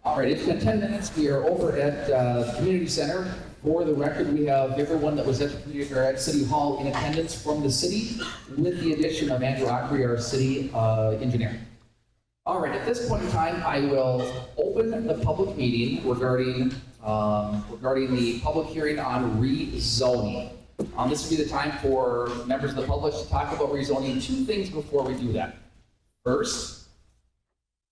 All right, it's been 10 minutes. We are over at the community center. For the record, we have everyone that was at the community or at City Hall in attendance from the city, with the addition of Andrew Ockery, our city engineer. All right, at this point in time, I will open the public meeting regarding the public hearing on rezoning. This will be the time for members of the public to talk about rezoning. Two things before we do that. First,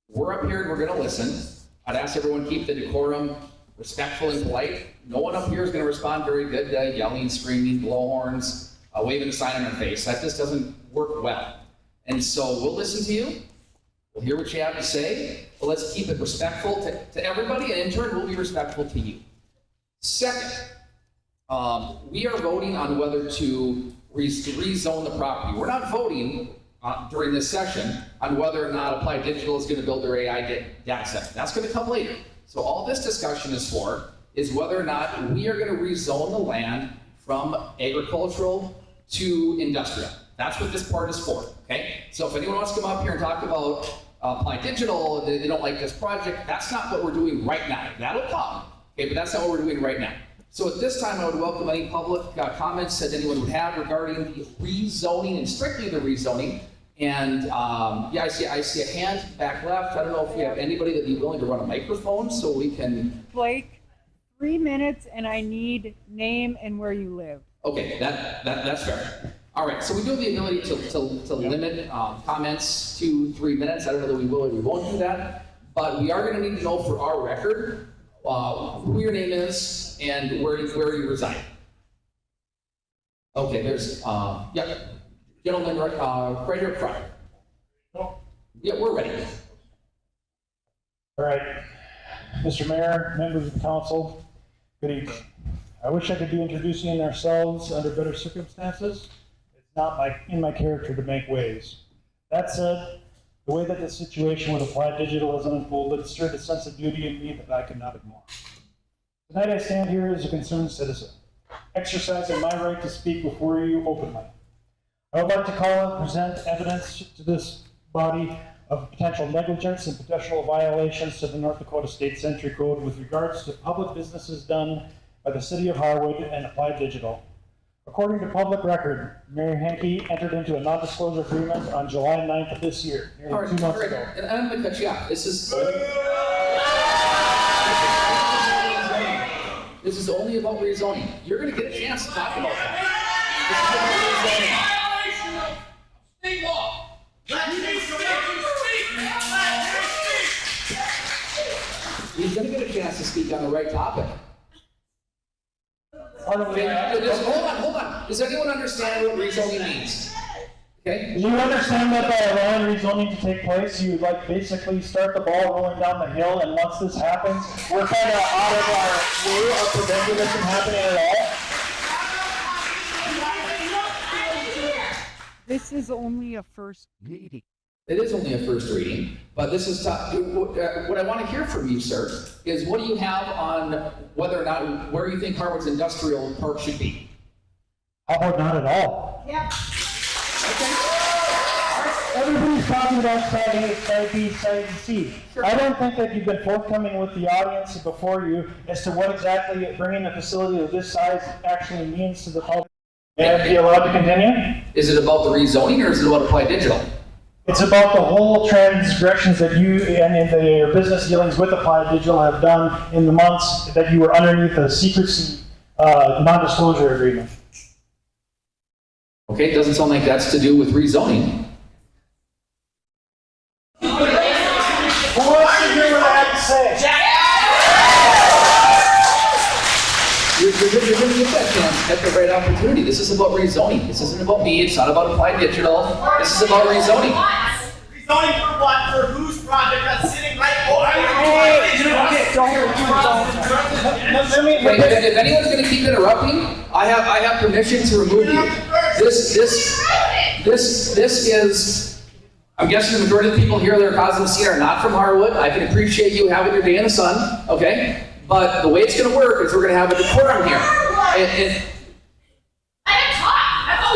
we're up here and we're going to listen. I'd ask everyone to keep the decorum respectful and polite. No one up here is going to respond very good to yelling, screaming, blowhorns, waving a sign in their face. That just doesn't work well. And so we'll listen to you. We'll hear what you have to say, but let's keep it respectful to everybody, and in turn, we'll be respectful to you. Second, we are voting on whether to rezone the property. We're not voting during this session on whether or not Applied Digital is going to build their AI data center. That's going to come later. So all this discussion is whether or not we are going to rezone the land from agricultural to industrial. That's what this part is for, okay? So if anyone wants to come up here and talk about Applied Digital, they don't like this project, that's not what we're doing right now. That'll come, okay, but that's not what we're doing right now. So at this time, I would welcome any public comments that anyone would have regarding the rezoning and strictly the rezoning. And yeah, I see a hand back left. I don't know if we have anybody that'd be willing to run a microphone so we can. Blake, 3 minutes, and I need name and where you live. Okay, that's fair. All right, so we do have the ability to limit comments to 3 minutes. I don't know that we will or we won't do that, but we are going to need to know for our record who your name is and where you reside. Okay, there's yeah. Gentlemen, right here up front. Yeah, we're ready. All right. Mr. Mayor, members of the council, good evening. I wish I could be introducing ourselves under better circumstances. It's not in my character to make waves. That said, the way that the situation with Applied Digital has unfolded stirred a sense of duty in me that I could not ignore. Tonight I stand here as a concerned citizen, exercising my right to speak before you openly. I would like to call and present evidence to this body of potential negligence and potential violations to the North Dakota State Century Code with regards to public businesses done by the City of Harwood and Applied Digital. According to public record, Mayor Henke entered into a non-disclosure agreement on July 9th of this year, nearly 2 months ago. And I'm going to cut you off. This is only about rezoning. You're going to get a chance to talk about that. This is about rezoning. State law. He's going to get a chance to speak on the right topic. Hold on. Does anyone understand what rezoning means? Okay. Do you understand that by allowing rezoning to take place, you basically start the ball rolling down the hill, and once this happens, we're kind of out of our way of preventing this from happening at all? This is only a first reading. It is only a first reading, but this is tough. What I want to hear from you, sir, is what do you have on whether or not where you think Harwood's industrial park should be? How about not at all? Yeah. Okay. Everybody's talking about side A, side B, side C. Sure. I don't think that you've been forthcoming with the audience before you as to what exactly bringing a facility of this size actually means to the public. May I be allowed to continue? Is it about the rezoning or is it about Applied Digital? It's about the whole transgressions that you and in your business dealings with Applied Digital have done in the months that you were underneath a secrecy non-disclosure agreement. Okay, it doesn't sound like that's to do with rezoning. Who wants to hear what I have to say? You're going to get that chance at the right opportunity. This is about rezoning. This isn't about me. It's not about Applied Digital. This is about rezoning. Rezoning for what? For whose project that's sitting right over If anyone's going to keep interrupting, I have permission to remove you. This is. I'm guessing the majority of the people here that are causing the scene are not from Harwood. I can appreciate you having your day in the sun, okay? But the way it's going to work is we're going to have a decorum here. I didn't talk. That's all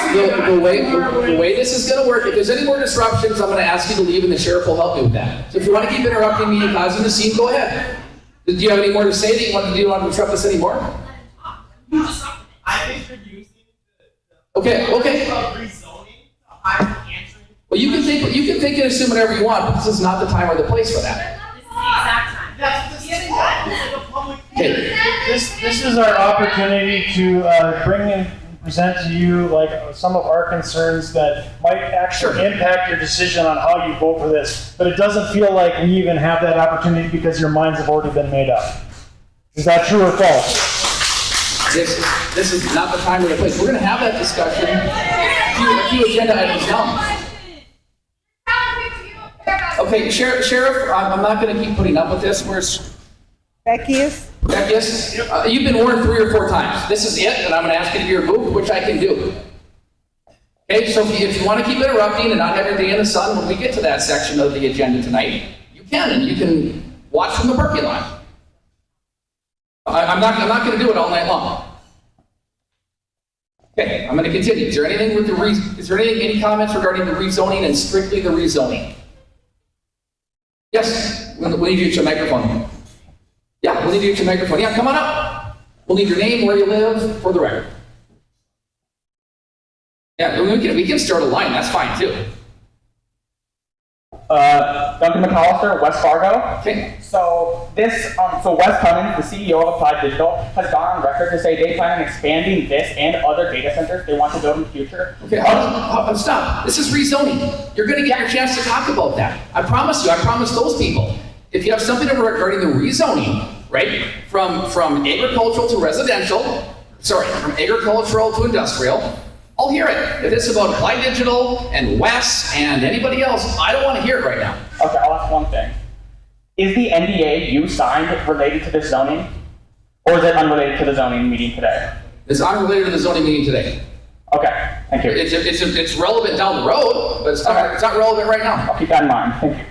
we the way this is going to work, if there's any more disruptions, I'm going to ask you to leave and the sheriff will help me with that. So if you want to keep interrupting me and causing the scene, go ahead. Do you have any more to say that you want to do? You want to disrupt us anymore? I think you're using Okay. rezoning. I'm answering. Well, you can think and assume whatever you want, but this is not the time or the place for that. This is the exact time. That's what this is. It's like a public Okay. This is our opportunity to bring and present to you like some of our concerns that might actually Sure. impact your decision on how you vote for this. But it doesn't feel like we even have that opportunity because your minds have already been made up. Is that true or false? This is not the time or the place. We're going to have that discussion. A few agenda items down. Okay, Sheriff, I'm not going to keep putting up with this. Where's Beckius? Yes? You've been warned 3 or 4 times. This is it, and I'm going to ask you to be removed, which I can do. Okay, so if you want to keep interrupting and not have your day in the sun, when we get to that section of the agenda tonight, you can, and you can watch from the parking lot. I'm not going to do it all night long. Okay, I'm going to continue. Is there anything with any comments regarding the rezoning and strictly the rezoning? Yes, we need you at your microphone. Yeah, we'll need you at your microphone. Yeah, come on up. We'll need your name, where you live, for the record. Yeah, we can start a line. That's fine too. Duncan McAllister, West Fargo. Okay. So Wes Cummins, the CEO of Applied Digital, has gone on record to say they plan on expanding this and other data centers they want to build in the future. Okay. Stop. This is rezoning. You're going to get your chance to talk about that. I promise you. I promise those people. If you have something regarding the rezoning, right, from agricultural to residential, from agricultural to industrial, I'll hear it. If it's about Applied Digital and Wes and anybody else, I don't want to hear it right now. Okay, I'll ask one thing. Is the NDA you signed related to this zoning? Or is it unrelated to the zoning meeting today? It's unrelated to the zoning meeting today. Okay, thank you. It's relevant down the road, but it's not relevant right now. I'll keep that in mind. Thank you.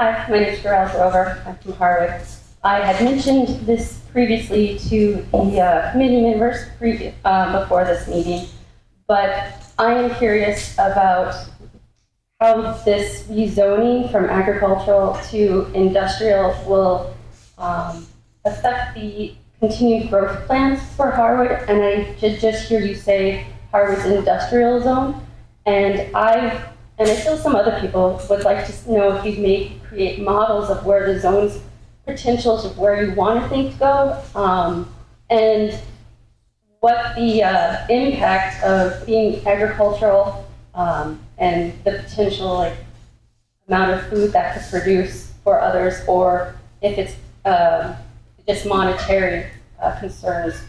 Hi, my name is Gerald Rover. I'm from Harwood. I had mentioned this previously to the committee members before this meeting, but I am curious about how this rezoning from agricultural to industrial will affect the continued growth plans for Harwood. And I did just hear you say Harwood's industrial zone, and I feel some other people would like to know if you may create models of where the zone's potentials of where you want to think to go, and what the impact of being agricultural and the potential amount of food that could produce for others, or if it's just monetary concerns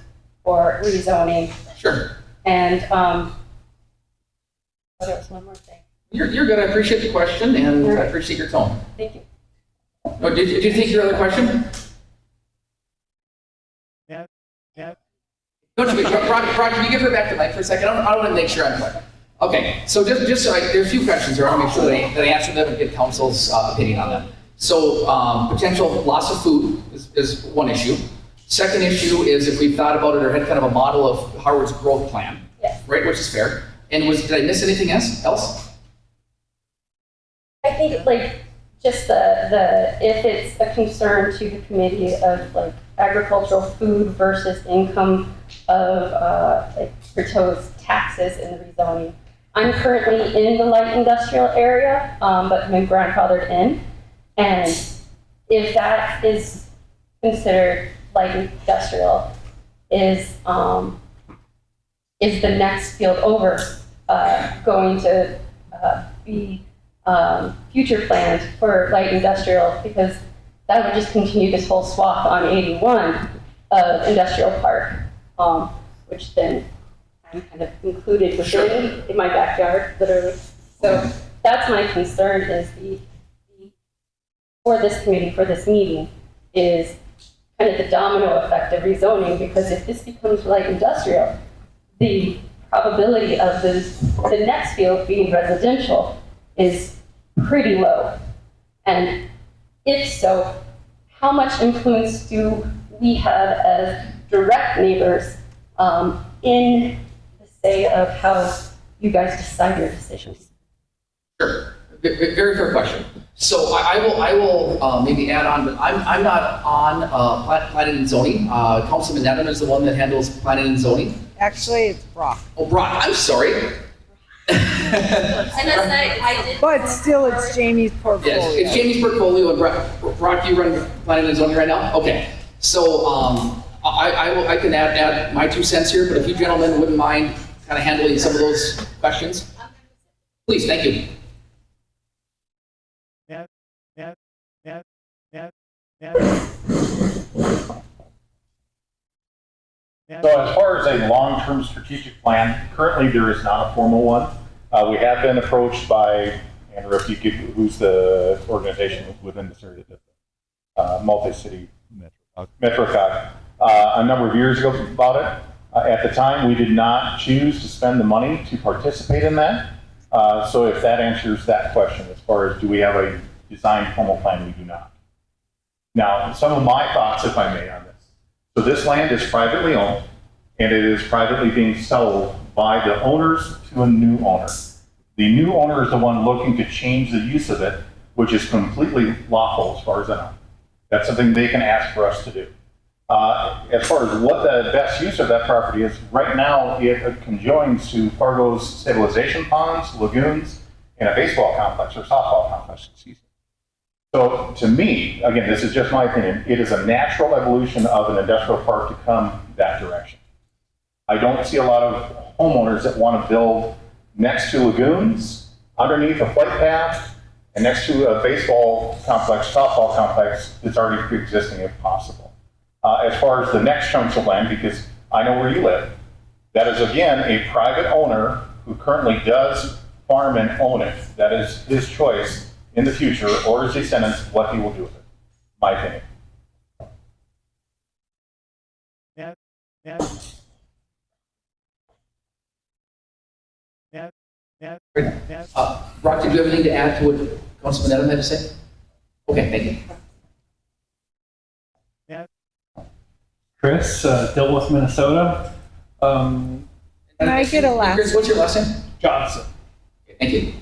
for rezoning. Sure. And there was one more thing. You're good. I appreciate the question, and I appreciate your tone. Thank you. Oh, did you think your other question? Yeah. No, Brock, can you give her back the mic for a second? I want to make sure I'm clear. Okay, so just so there are a few questions here. I want to make sure that I answer them and get council's opinion on them. So potential loss of food is one issue. Second issue is if we've thought about it or had kind of a model of Harwood's growth plan, Yes. right, which is fair. And did I miss anything else? I think just the if it's a concern to the committee of agricultural food versus income of proposed taxes in the rezoning. I'm currently in the light industrial area, but I'm grandfathered in, and if that is considered light industrial, is the next field over going to be future planned for light industrial, because that would just continue this whole swath on 81 of industrial park, which then I'm kind of included within in my backyard, literally. So that's my concern is for this committee, for this meeting, is kind of the domino effect of rezoning, because if this becomes light industrial, the probability of the next field being residential is pretty low. And if so, how much influence do we have as direct neighbors in the say of how you guys decide your decisions? Sure. Very fair question. So I will maybe add on, but I'm not on planning and zoning. Councilman Nevin is the one that handles planning and zoning. Actually, it's Brock. Oh, Brock, I'm sorry. I did. But still, it's Jamie's portfolio. Yes, it's Jamie's portfolio, and Brock, you run planning and zoning right now? Okay. So I can add my 2 cents here, but if you gentlemen wouldn't mind kind of handling some of those questions. Please, thank you. So as far as a long-term strategic plan, currently there is not a formal one. We have been approached by, Andrew, if you could, who's the organization within the city, multi-city MetroCog, a number of years ago about it. At the time, we did not choose to spend the money to participate in that. So if that answers that question, as far as do we have a designed formal plan, we do not. Now, some of my thoughts, if I may, on this. So this land is privately owned, and it is privately being sold by the owners to a new owner. The new owner is the one looking to change the use of it, which is completely lawful as far as I know. That's something they can ask for us to do. As far as what the best use of that property is, right now it conjoins to Fargo's stabilization ponds, lagoons, and a baseball complex or softball complex. So to me, again, this is just my opinion, it is a natural evolution of an industrial park to come that direction. I don't see a lot of homeowners that want to build next to lagoons, underneath a flight path, and next to a baseball complex, softball complex that's already pre-existing if possible. As far as the next chunks of land, because I know where you live, that is again a private owner who currently does farm and own it. That is his choice in the future, or his descendants, what he will do with it. My opinion. Brock, did you have anything to add to what Councilman Adam had to say? Okay, thank you. Chris, Dilworth, Minnesota. Can I get a last? Chris, what's your last name? Johnson. Okay, thank you.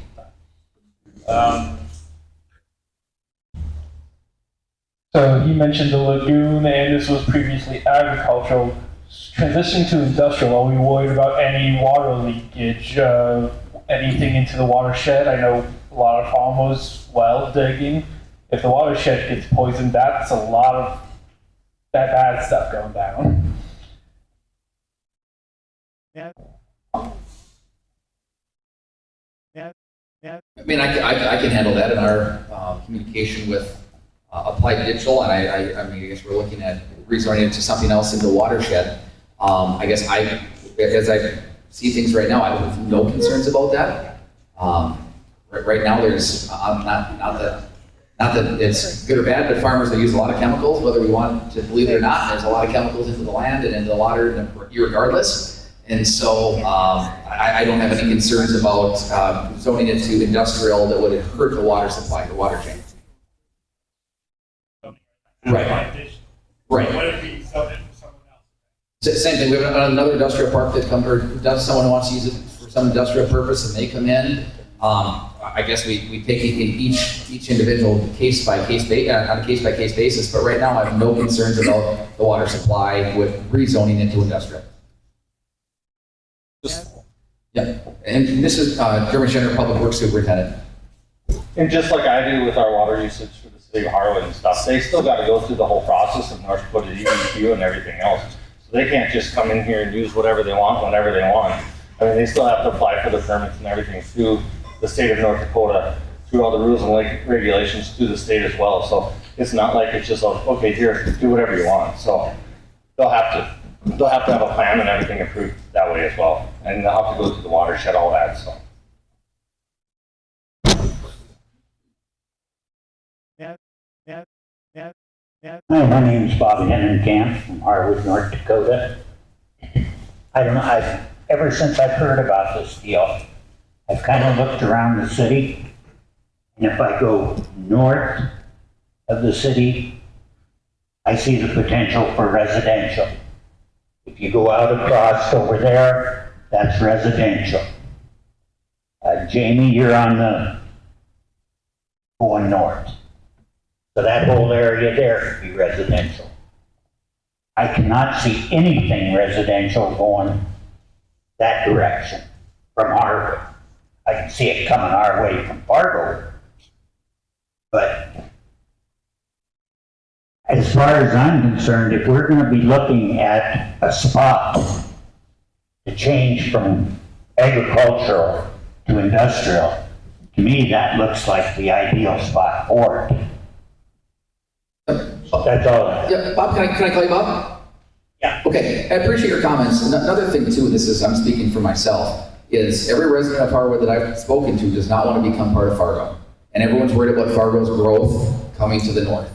So he mentioned the lagoon, and this was previously agricultural. Transitioning to industrial, are we worried about any water leakage, anything into the watershed? I know a lot of farmers well digging. If the watershed gets poisoned, that's a lot of that bad stuff going down. I mean, I can handle that in our communication with Applied Digital, and I mean, I guess we're looking at rezoning it to something else in the watershed. I guess as I see things right now, I have no concerns about that. Right now, there's not that it's good or bad, but farmers, they use a lot of chemicals, whether we want to believe it or not. There's a lot of chemicals into the land and into the water, regardless. And so I don't have any concerns about zoning it to industrial that would hurt the water supply, the water chain. Right. Right. What if we sell it to someone else? Same thing. We have another industrial park that someone who wants to use it for some industrial purpose, and they come in. I guess we take it in each individual case by case on a case by case basis. But right now, I have no concerns about the water supply with rezoning into industrial. Yeah, and this is German General Public Works Superintendent. And just like I do with our water usage for the city of Harwood and stuff, they still got to go through the whole process of North Dakota EPQ and everything else. So they can't just come in here and use whatever they want, whenever they want. I mean, they still have to apply for the permits and everything through the state of North Dakota, through all the rules and regulations through the state as well. So it's not like it's just, okay, here, do whatever you want. So they'll have to have a plan and everything approved that way as well. And they'll have to go through the watershed, all that, so. Hi, my name is Bobby Hennencamp from Harwood, North Dakota. I don't know, ever since I've heard about this deal, I've kind of looked around the city, and if I go north of the city I see the potential for residential. If you go out across over there, that's residential. Jamie, you're on the going north. So that whole area there could be residential. I cannot see anything residential going that direction from Harwood. I can see it coming our way from Fargo. But as far as I'm concerned, if we're going to be looking at a spot to change from agricultural to industrial, to me, that looks like the ideal spot for it. That's all. Yeah, Bob, can I call you Bob? Yeah. Okay, I appreciate your comments. Another thing too, this is, I'm speaking for myself, is every resident of Harwood that I've spoken to does not want to become part of Fargo. And everyone's worried about Fargo's growth coming to the north.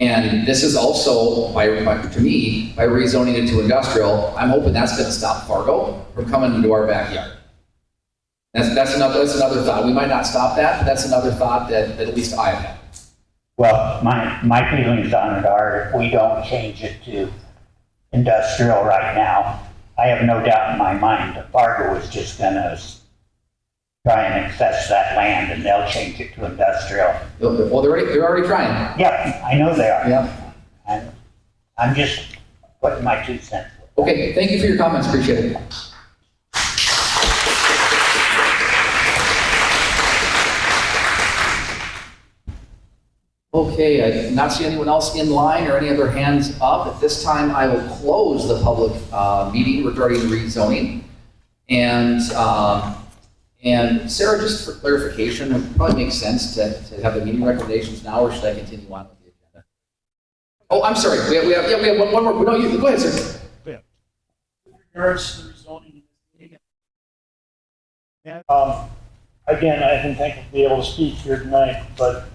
And this is also, to me, by rezoning it to industrial, I'm hoping that's going to stop Fargo from coming into our backyard. That's another thought. We might not stop that, but that's another thought that at least I've had. Well, my feelings on it are if we don't change it to industrial right now, I have no doubt in my mind that Fargo is just going to try and access that land and they'll change it to industrial. Well, they're already trying. Yep, I know they are. Yeah. And I'm just putting my 2 cents. Okay, thank you for your comments. Appreciate it. Okay, I do not see anyone else in line or any other hands up. At this time, I will close the public meeting regarding rezoning. And Sarah, just for clarification, it probably makes sense to have the meeting recommendations now, or should I continue on with the agenda? Oh, I'm sorry. We have one more. No, you go ahead, sir. Regards to the rezoning. Again, I've been thankful to be able to speak here tonight, but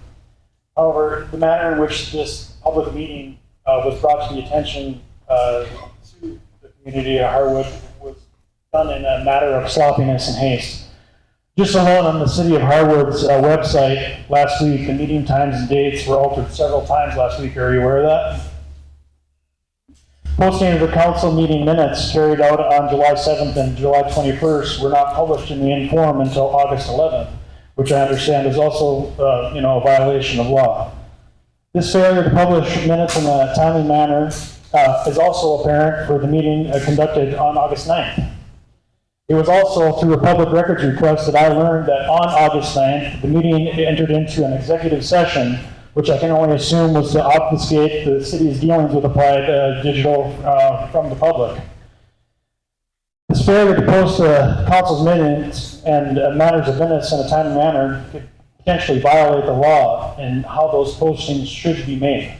however, the manner in which this public meeting was brought to the attention to the community of Harwood was done in a matter of sloppiness and haste. Just alone on the city of Harwood's website last week, the meeting times and dates were altered several times last week. Are you aware of that? Posting of the council meeting minutes carried out on July 7th and July 21st were not published in the Inform until August 11th, which I understand is also, a violation of law. This failure to publish minutes in a timely manner is also apparent for the meeting conducted on August 9th. It was also through a public records request that I learned that on August 9th, the meeting entered into an executive session, which I can only assume was to obfuscate the city's dealings with Applied Digital from the public. This failure to post council's minutes and matters of minutes in a timely manner could potentially violate the law and how those postings should be made.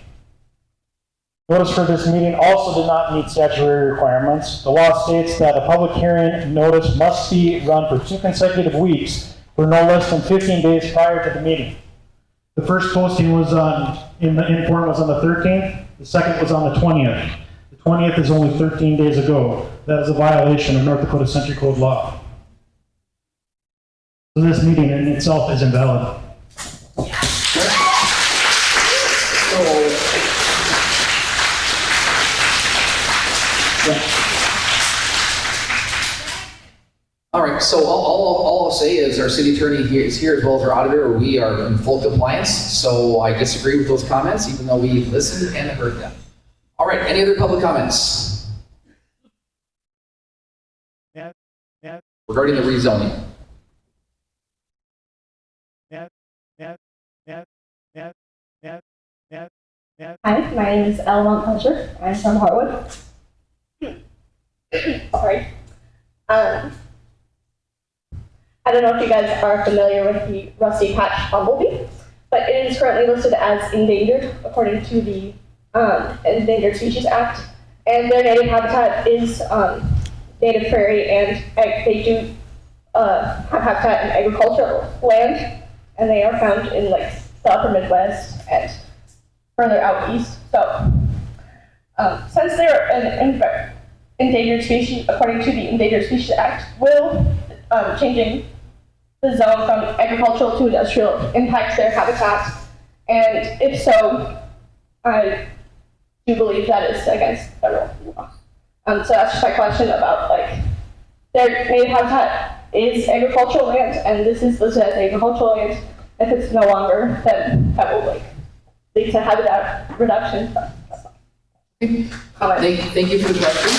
Notice for this meeting also did not meet statutory requirements. The law states that a public hearing notice must be run for 2 consecutive weeks for no less than 15 days prior to the meeting. The first posting was in the Inform was on the 13th. The second was on the 20th. The 20th is only 13 days ago. That is a violation of North Dakota Century Code law. So this meeting in itself is invalid. All right, so all I'll say is our city attorney is here as well as our auditor. We are in full compliance, so I disagree with those comments, even though we listened and heard them. All right, any other public comments? Yeah. Regarding the rezoning. Hi, my name is Ellen Pleasure. I'm from Harwood. Sorry. I don't know if you guys are familiar with the rusty patch bumblebee, but it is currently listed as endangered according to the Endangered Species Act, and their native habitat is native prairie, and they do have habitat in agricultural land, and they are found in like the upper Midwest and further out east. So since they're an endangered species, according to the Endangered Species Act, will changing the zone from agricultural to industrial impact their habitat? And if so, do believe that is against federal law. So that's just my question about, like, their native habitat is agricultural land, and this is listed as agricultural land. If it's no longer, then that will, like, lead to habitat reduction. Thank you for the question.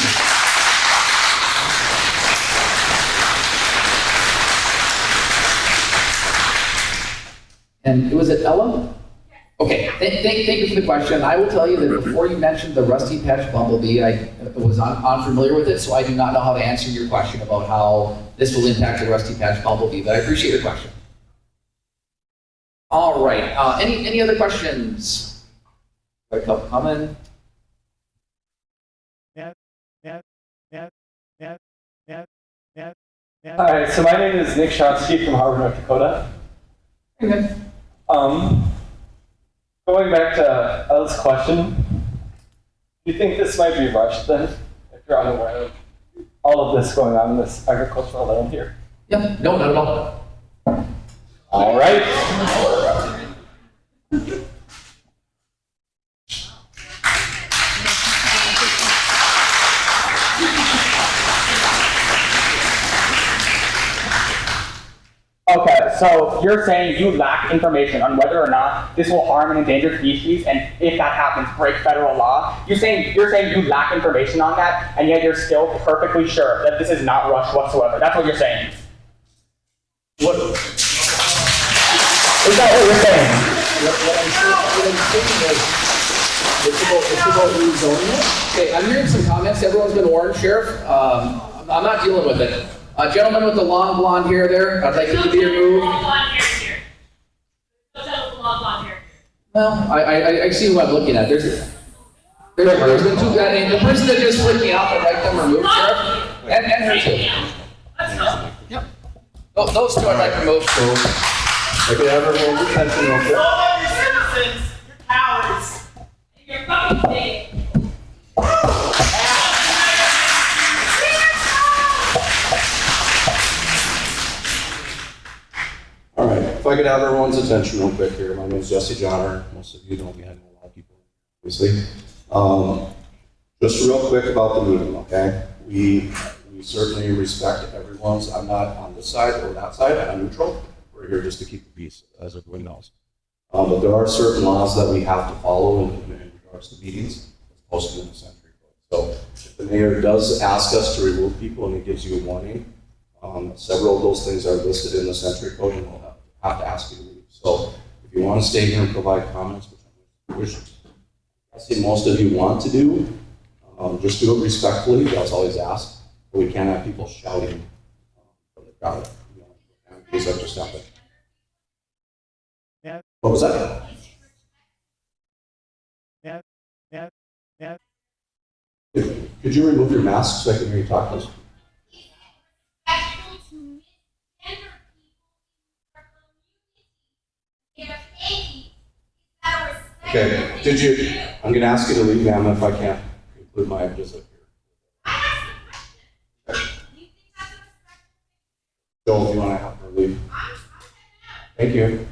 And was it Ella? Okay, thank you for the question. I will tell you that before you mentioned the rusty patch bumblebee, I was unfamiliar with it, so I do not know how to answer your question about how this will impact the rusty patch bumblebee, but I appreciate your question. All right, any other questions? Got a couple coming. Hi, so my name is Nick Shonsky from Harwood, North Dakota. Okay. Going back to Ella's question, do you think this might be rushed then, if you're unaware of all of this going on in this agricultural land here? Yeah, no, not at all. All right. Okay, so you're saying you lack information on whether or not this will harm an endangered species, and if that happens, break federal law. You're saying you lack information on that, and yet you're still perfectly sure that this is not rushed whatsoever. That's what you're saying. What? Is that what you're saying? What I'm saying is, it's about rezoning it. Okay, I'm hearing some comments. Everyone's been warned, Sheriff. I'm not dealing with it. Gentleman with the long blonde hair there, I'd like you to be removed. Well, I see who I'm looking at. There's been two guys. The person that just flicked me off, I'd like them removed, Sheriff, and her too. Yep. Those two I'd like removed. So, I could have everyone's attention real quick. All of your citizens, you're cowards. You're fucking fake. All right, if I could have everyone's attention real quick here. My name is Jesse Johnner. Most of you know me. I know a lot of people, obviously. Just real quick about the meeting, okay? We certainly respect everyone's. I'm not on this side or that side. I'm neutral. We're here just to keep the peace, as everyone knows. But there are certain laws that we have to follow in regards to meetings, posted in the Century Code. So if the mayor does ask us to remove people and he gives you a warning, several of those things are listed in the Century Code, and we'll have to ask you to leave. So if you want to stay here and provide comments, which I see most of you want to do, just do it respectfully. That's always asked. But we can't have people shouting from the crowd. In case that just happened. What was that? Could you remove your mask so I can hear you talk, please? Okay, I'm going to ask you to leave, ma'am, if I can't conclude my visit here. Joel, if you want to have her leave. Thank you.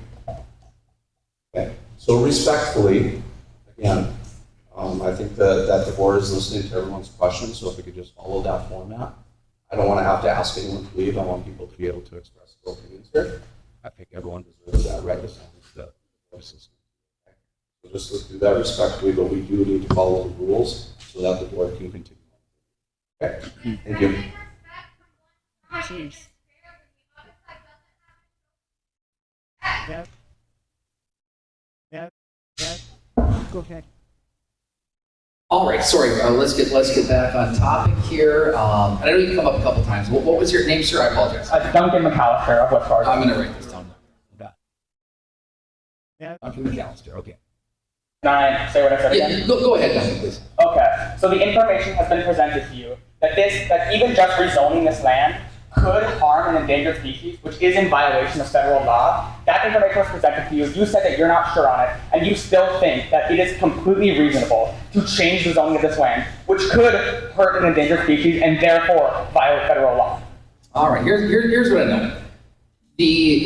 Okay, so respectfully, again, I think that the board is listening to everyone's questions, so if we could just follow that format. I don't want to have to ask anyone to leave. I want people to be able to express their opinions here. I think everyone deserves that right to silence the voices. So just let's do that respectfully, but we do need to follow the rules so that the board can continue. Okay, thank you. Jeez. Go ahead. All right, sorry. Let's get back on topic here. I know you've come up a couple times. What was your name, sir? I apologize. Duncan McAllister of West Fargo. I'm going to write this down. Duncan McAllister. Okay. Can I say what I said again? Yeah, go ahead, Duncan, please. Okay, so the information has been presented to you that even just rezoning this land could harm an endangered species, which is in violation of federal law. That information was presented to you. You said that you're not sure on it, and you still think that it is completely reasonable to change the zoning of this land, which could hurt an endangered species and therefore violate federal law. All right, here's what I know.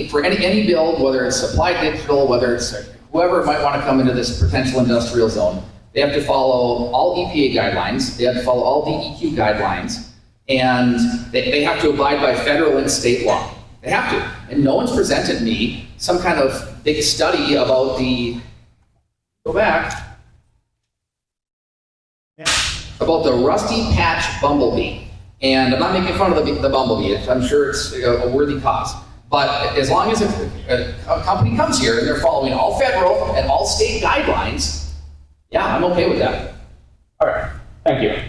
For any build, whether it's Supply Digital, whether it's whoever might want to come into this potential industrial zone, They have to follow all EPA guidelines. They have to follow all DEQ guidelines. And they have to abide by federal and state law. They have to. And no one's presented me some kind of big study about go back, about the rusty patch bumblebee. And I'm not making fun of the bumblebee. I'm sure it's a worthy cause. But as long as a company comes here and they're following all federal and all state guidelines, yeah, I'm okay with that. All right, thank you.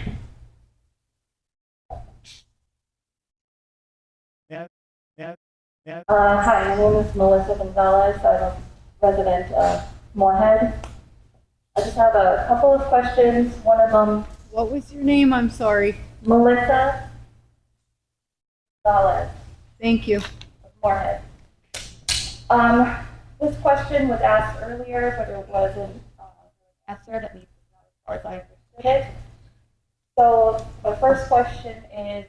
Hi, my name is Melissa Gonzalez. I'm a resident of Moorhead. I just have a couple of questions. One of them, What was your name? I'm sorry. Melissa Gonzalez Thank you. of Moorhead. This question was asked earlier, but it wasn't answered, at least not as far as I understood it. So my first question is,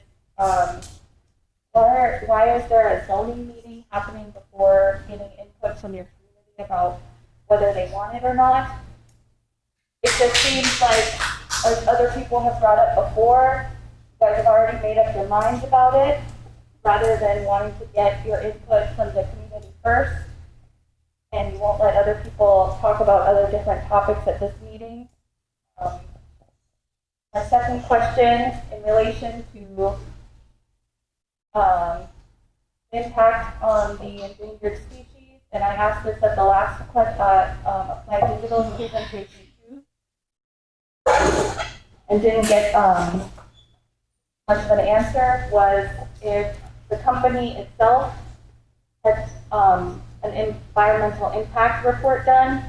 why is there a zoning meeting happening before getting input from your community about whether they want it or not? It just seems like, as other people have brought up before, you guys have already made up your minds about it, rather than wanting to get your input from the community first, and you won't let other people talk about other different topics at this meeting. My second question in relation to impact on the endangered species, and I asked this at the last Applied Digital presentation too, and didn't get much of an answer, was if the company itself had an environmental impact report done,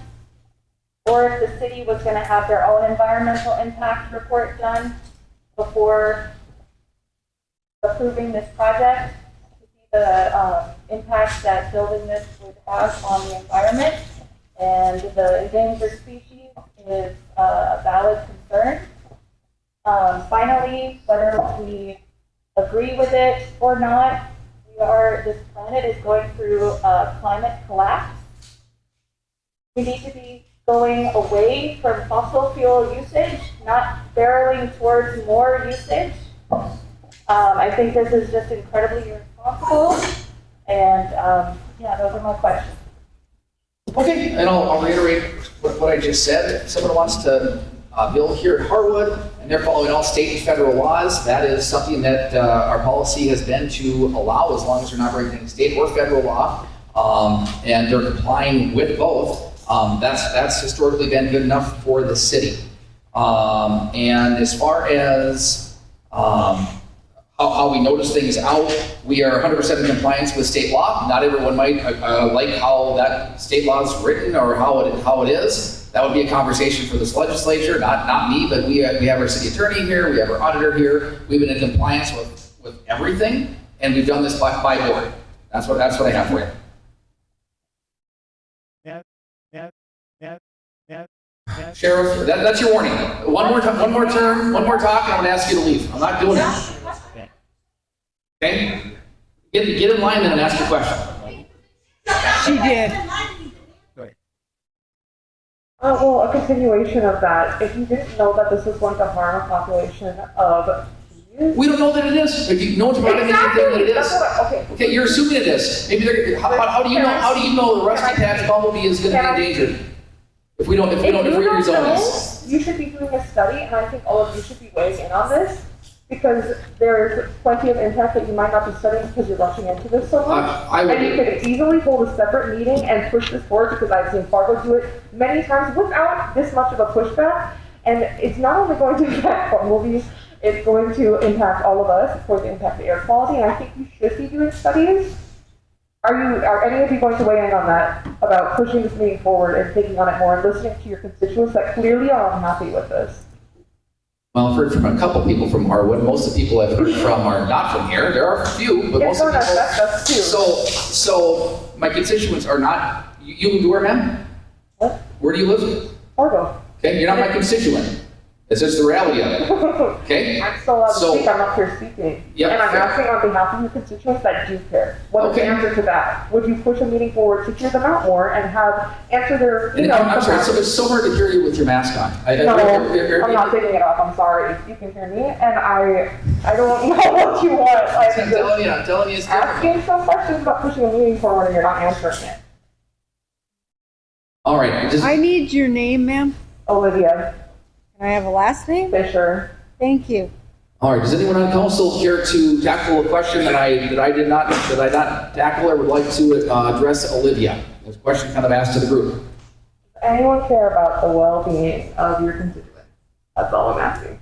or if the city was going to have their own environmental impact report done before approving this project, to see the impact that building this would have on the environment. And the endangered species is a valid concern. Finally, whether we agree with it or not, this planet is going through a climate collapse. We need to be going away from fossil fuel usage, not barreling towards more usage. I think this is just incredibly irresponsible, and yeah, those are my questions. Okay, and I'll reiterate what I just said. If someone wants to build here at Harwood, and they're following all state and federal laws, that is something that our policy has been to allow, as long as they're not breaking any state or federal law, and they're complying with both. That's historically been good enough for the city. And as far as how we notice things out, we are 100% in compliance with state law. Not everyone might like how that state law is written or how it is. That would be a conversation for this legislature, not me, but we have our city attorney here, we have our auditor here. We've been in compliance with everything, and we've done this by board. That's what I have for you. Sheriff, that's your warning. One more turn, one more talk, and I'm going to ask you to leave. I'm not doing it. Okay? Get in line then and ask your question. She did. Well, a continuation of that, if you didn't know that this is going to harm a population of bees. We don't know that it is. If no one's brought anything that it is. Okay, you're assuming it is. Maybe how do you know the rusty patch bumblebee is going to be endangered? If we rezone this. You should be doing a study, and I think all of you should be weighing in on this, because there's plenty of impact that you might not be studying because you're rushing into this so much. And you could easily hold a separate meeting and push this forward, because I've seen Fargo do it many times without this much of a pushback. And it's not only going to impact bumblebees, it's going to impact all of us. It's going to impact the air quality, and I think you should be doing studies. Are any of you going to weigh in on that, about pushing this meeting forward and thinking on it more and listening to your constituents that clearly are unhappy with this? Well, I've heard from a couple people from Harwood. Most of the people I've heard from are not from here. There are a few, but most of the people. That's two. So my constituents are not. You live where, ma'am? What? Where do you live? Fargo. Okay, you're not my constituent. It's just the reality of it, okay? I'm still allowed to So- speak, I'm up here speaking. Yep, And I'm fair. asking on behalf of your constituents that do care. What is Okay. the answer to that? Would you push a meeting forward to hear them out more and answer their And emails? I'm sorry, it's so hard to hear you with your mask on. No, I'm not taking it off, I'm sorry. You can hear me, and I don't know what you want. I'm telling you, it's different. Asking some questions about pushing a meeting forward and you're not answering it. All right, just, I need your name, ma'am. Olivia Can I have a last name? Fisher. Thank you. all right, does anyone on council care to tackle a question that I did not tackle or would like to address Olivia? There's a question kind of asked to the group. Does anyone care about the well-being of your constituents? That's all I'm asking.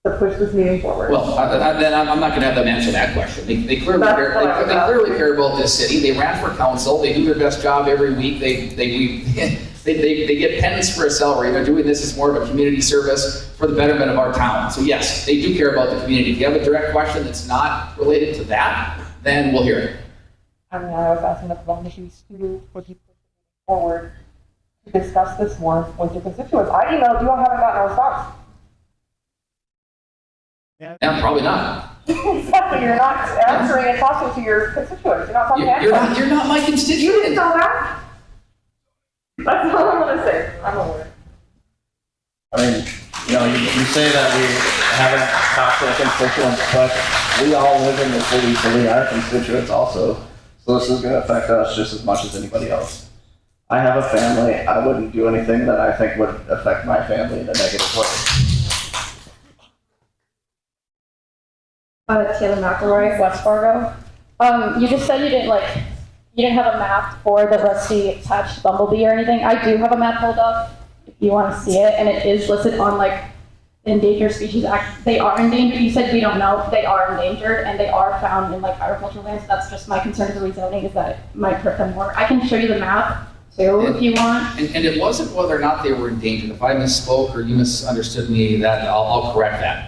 To push this meeting forward. Well, then I'm not going to have them answer that question. They clearly That's care. what I was They clearly care about this city. They ran for council. They do their best job every week. They get penance for a salary. They're doing this as more of a community service for the betterment of our town. So yes, they do care about the community. If you have a direct question that's not related to that, then we'll hear it. I mean, I was asking about the issues to push it forward to discuss this more with your constituents. I emailed you, I haven't gotten a response. Yeah, probably not. Exactly, you're not answering and talking to your constituents. You're not talking to anyone. You're not my You didn't constituent. know that? That's all I'm gonna say. I'm aware. I mean, you say that we haven't talked to the constituents, but we all live in the city, so we are constituents also. So this is gonna affect us just as much as anybody else. I have a family. I wouldn't do anything that I think would affect my family in a negative way. Taylor McElroy, West Fargo. You just said you didn't have a map for the rusty patched bumblebee or anything. I do have a map pulled up if you want to see it, and it is listed on Endangered Species Act. They are endangered. You said we don't know. They are endangered, and they are found in agricultural lands. That's just my concern with the rezoning, is that it might hurt them more. I can show you the map too if you want. And it wasn't whether or not they were endangered. If I misspoke or you misunderstood me, that I'll correct that.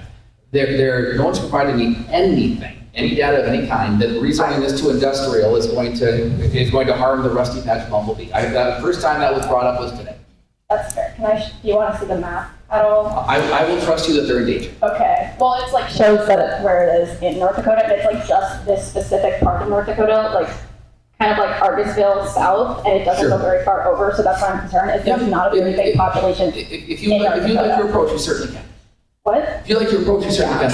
No one's provided me anything, any data of any kind, that rezoning this to industrial is going to harm the rusty patch bumblebee. The first time that was brought up was today. That's fair. Do you want to see the map at all? I will trust you that they're endangered. Okay. Well, it's shows that where it is in North Dakota, and it's just this specific part of North Dakota, kind of Argosville south, and it doesn't go very far over, so that's why I'm concerned. It's there's not a very big population. If you like your approach, you certainly can. What? If you like your approach, you certainly can.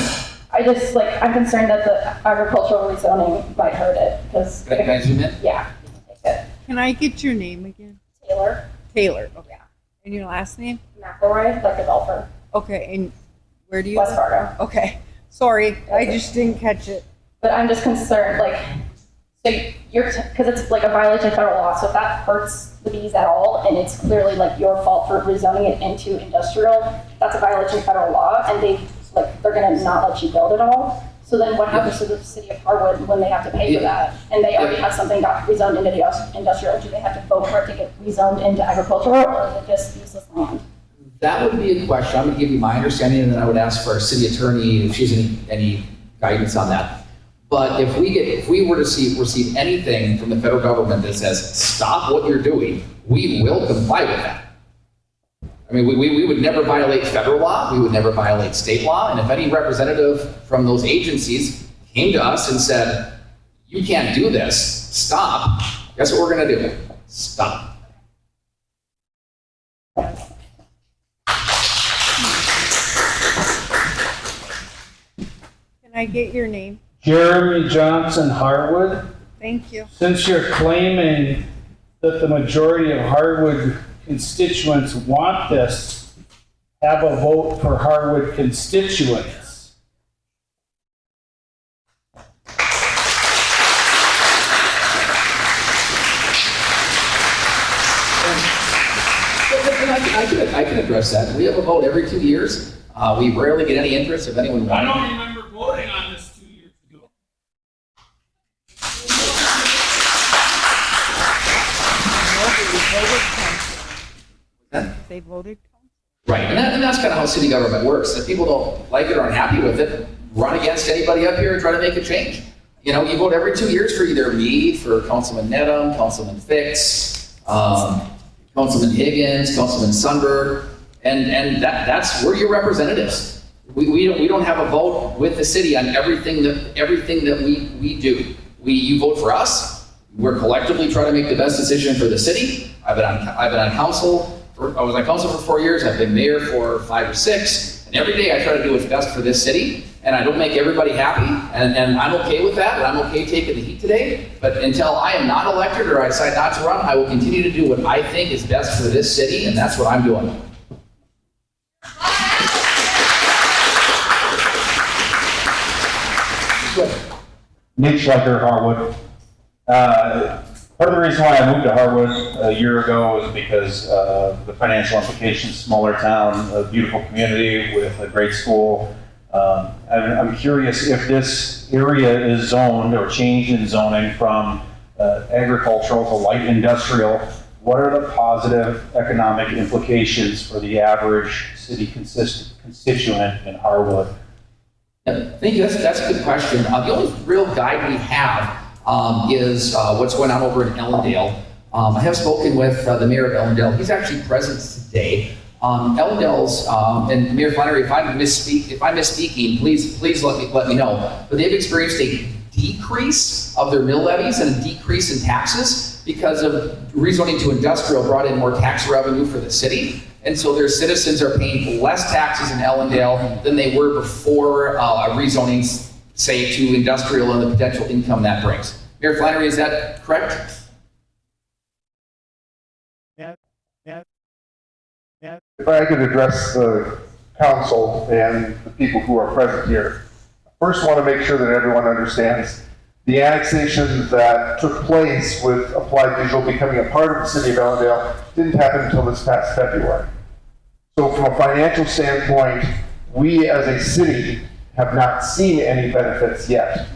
I just I'm concerned that the agricultural rezoning might hurt it because. Can I zoom in? Yeah. Can I get your name again? Taylor. Taylor. Okay. And your last name? McElroy, like a golfer. Okay. And where do you? West Fargo. Okay. Sorry, I just didn't catch it. But I'm just concerned, so because it's a violation of federal law, so if that hurts the bees at all, and it's clearly your fault for rezoning it into industrial, that's a violation of federal law, and they're gonna not let you build it all. So then what happens to the city of Harwood when they have to pay for that? And they already have something got rezoned into the industrial, do they have to vote for it to get rezoned into agricultural, or is it just useless land? That would be a question. I'm going to give you my understanding, and then I would ask for our city attorney if she has any guidance on that. But if we were to receive anything from the federal government that says, stop what you're doing, we will comply with that. I mean, we would never violate federal law, we would never violate state law, and if any representative from those agencies came to us and said, you can't do this, stop, guess what we're gonna do? Stop. Can I get your name? Jeremy Johnson, Harwood. Thank you. Since you're claiming that the majority of Harwood constituents want this, have a vote for Harwood constituents. I can address that. We have a vote every 2 years. We rarely get any interest if anyone wants. I don't remember voting on this 2 years ago. They voted. Right, and that's kind of how city government works. If people don't like it or aren't happy with it, run against anybody up here and try to make a change. You know, you vote every 2 years for either me, for Councilman Nedham, Councilman Fix, Councilman Higgins, Councilman Sundberg. And that's, we're your representatives. We don't have a vote with the city on everything that we do. You vote for us. We're collectively trying to make the best decision for the city. I've been on council. I was on council for 4 years. I've been mayor for 5 or 6. And every day I try to do what's best for this city. And I don't make everybody happy. And I'm okay with that. And I'm okay taking the heat today. But until I am not elected or I decide not to run, I will continue to do what I think is best for this city. And that's what I'm doing. Nick Schleicher, Harwood. Part of the reason why I moved to Harwood a year ago was because of the financial implications. Smaller town, a beautiful community with a great school. I'm curious if this area is zoned or changed in zoning from agricultural to light industrial. What are the positive economic implications for the average city constituent in Harwood? Thank you. That's a good question. The only real guide we have is what's going on over in Ellendale. I have spoken with the mayor of Ellendale. He's actually present today. Ellendale's, and Mayor Flannery, if I'm misspeaking, please let me know. But they've experienced a decrease of their mill levies and a decrease in taxes because of rezoning to industrial brought in more tax revenue for the city. And so their citizens are paying less taxes in Ellendale than they were before rezoning, say, to industrial and the potential income that brings. Mayor Flannery, is that correct? If I could address the council and the people who are present here. First, want to make sure that everyone understands the annexation that took place with Applied Digital becoming a part of the city of Ellendale didn't happen until this past February. So from a financial standpoint, we as a city have not seen any benefits yet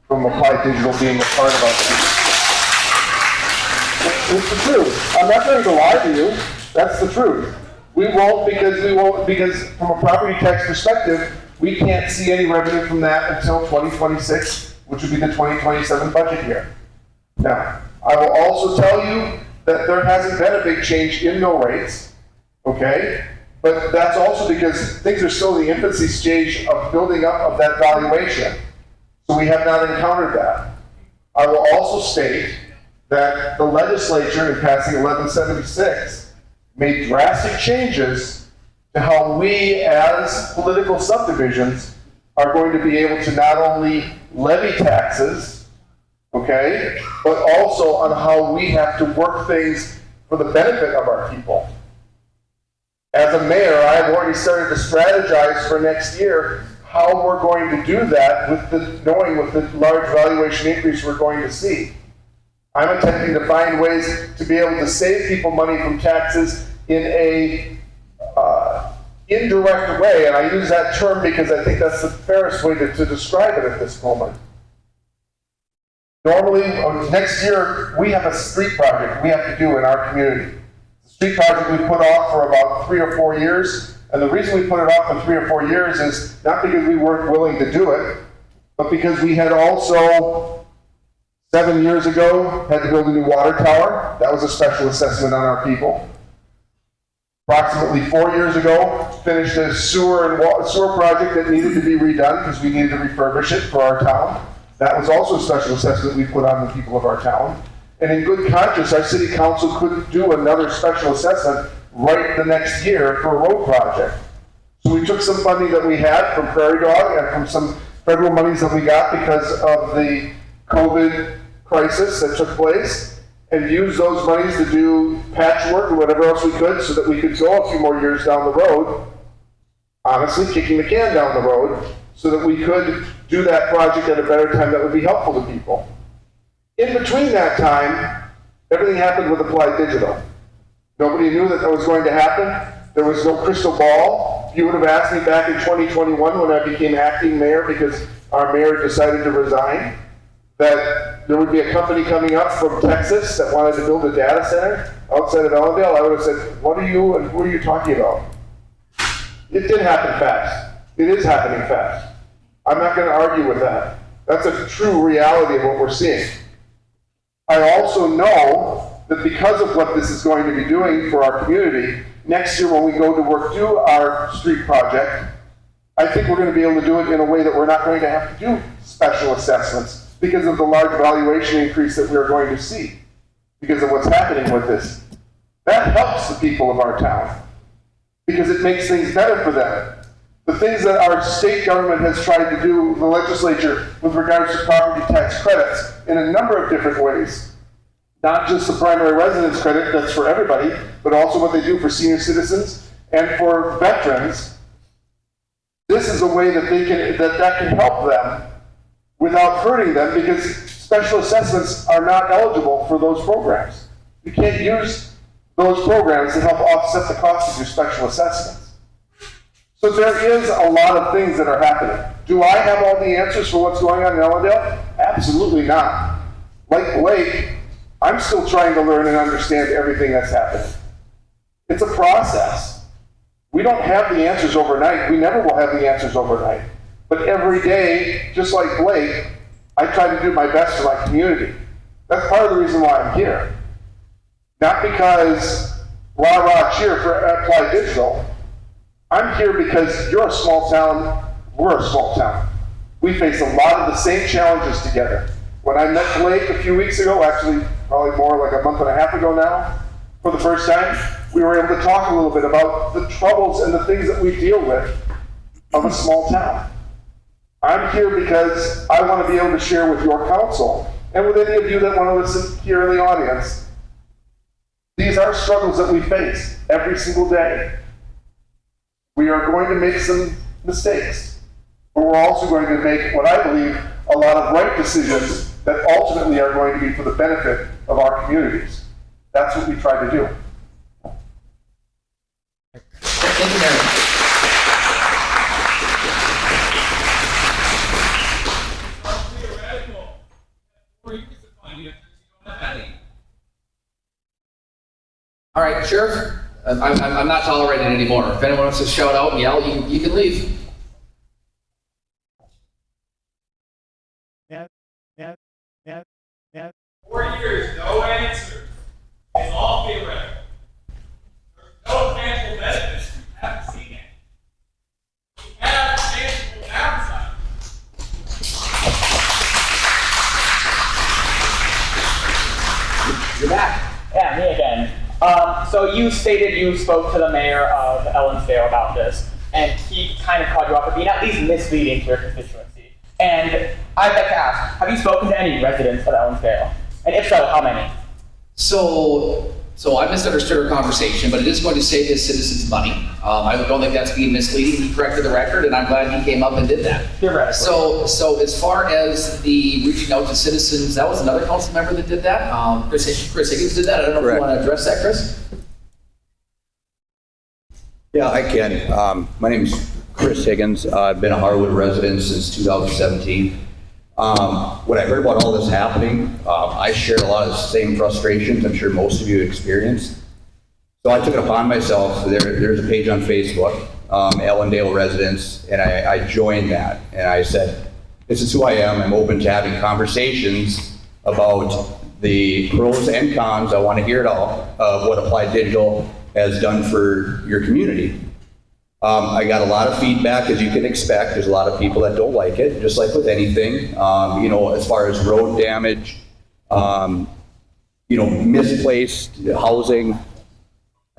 from Applied Digital being a part of our city. It's the truth. I'm not going to lie to you. That's the truth. We won't because from a property tax perspective, we can't see any revenue from that until 2026, which would be the 2027 budget year. Now, I will also tell you that there hasn't been a big change in mill rates, okay? But that's also because things are still in the infancy stage of building up of that valuation. So we have not encountered that. I will also state that the legislature in passing 1176 made drastic changes to how we as political subdivisions are going to be able to not only levy taxes, okay, but also on how we have to work things for the benefit of our people. As a mayor, I have already started to strategize for next year how we're going to do that knowing with the large valuation increase we're going to see. I'm attempting to find ways to be able to save people money from taxes in a indirect way, and I use that term because I think that's the fairest way to describe it at this moment. Normally, next year, we have a street project we have to do in our community. The street project we put off for about 3 or 4 years, and the reason we put it off for 3 or 4 years is not because we weren't willing to do it, but because we had also 7 years ago had to build a new water tower. That was a special assessment on our people. Approximately 4 years ago, finished a sewer project that needed to be redone because we needed to refurbish it for our town. That was also a special assessment we put on the people of our town. And in good conscience, our city council couldn't do another special assessment right the next year for a road project. So we took some funding that we had from Prairie Dog and from some federal monies that we got because of the COVID crisis that took place, and use those monies to do patchwork or whatever else we could so that we could go a few more years down the road, honestly kicking the can down the road, so that we could do that project at a better time that would be helpful to people. In between that time, everything happened with Applied Digital. Nobody knew that was going to happen. There was no crystal ball. If you would have asked me back in 2021 when I became acting mayor because our mayor decided to resign, that there would be a company coming up from Texas that wanted to build a data center outside of Ellendale, I would have said, what are you and who are you talking about? It did happen fast. It is happening fast. I'm not going to argue with that. That's a true reality of what we're seeing. I also know that because of what this is going to be doing for our community, next year when we go to do our street project, I think we're going to be able to do it in a way that we're not going to have to do special assessments because of the large valuation increase that we're going to see because of what's happening with this. That helps the people of our town because it makes things better for them. The things that our state government has tried to do, the legislature, with regards to property tax credits in a number of different ways. Not just the primary residence credit, that's for everybody, but also what they do for senior citizens and for veterans. This is a way that that can help them without hurting them because special assessments are not eligible for those programs. You can't use those programs to help offset the cost of your special assessments. So there is a lot of things that are happening. Do I have all the answers for what's going on in Ellendale? Absolutely not. Like Blake, I'm still trying to learn and understand everything that's happening. It's a process. We don't have the answers overnight. We never will have the answers overnight. But every day, just like Blake, I try to do my best for my community. That's part of the reason why I'm here. Not because rah-rah cheer for Applied Digital. I'm here because you're a small town, we're a small town. We face a lot of the same challenges together. When I met Blake a few weeks ago, actually probably more like a month and a half ago now, for the first time, we were able to talk a little bit about the troubles and the things that we deal with of a small town. I'm here because I want to be able to share with your council and with any of you that want to listen here in the audience. These are struggles that we face every single day. We are going to make some mistakes, but we're also going to make what I believe a lot of right decisions that ultimately are going to be for the benefit of our communities. That's what we try to do. Thank you, Mayor. All right, Sheriff, I'm not tolerating it anymore. If anyone wants to shout out and yell, you can leave. Yeah. 4 years, no answer. It's all theoretical. There's no tangible benefits. We haven't seen it. We have tangible downside. You're back. Yeah, me again. So you stated you spoke to the mayor of Ellensdale about this, and he kind of called you out for being at least misleading to your constituency. And I'd like to ask, have you spoken to any residents of Ellensdale? And if so, how many? So I misunderstood our conversation, but it is going to save his citizens money. I don't think that's being misleading. He corrected the record, and I'm glad he came up and did that. Theoretically. So as far as the reaching out to citizens, that was another council member that did that. Chris Higgins did that. I don't know if you want to address that, Chris. Yeah, I can. My name is Chris Higgins. I've been a Harwood resident since 2017. When I heard about all this happening, I shared a lot of the same frustrations I'm sure most of you experienced. So I took it upon myself. There's a page on Facebook, Ellendale Residents, and I joined that. And I said, this is who I am. I'm open to having conversations about the pros and cons. I want to hear it all of what Applied Digital has done for your community. I got a lot of feedback, as you can expect. There's a lot of people that don't like it, just like with anything. As far as road damage, misplaced housing.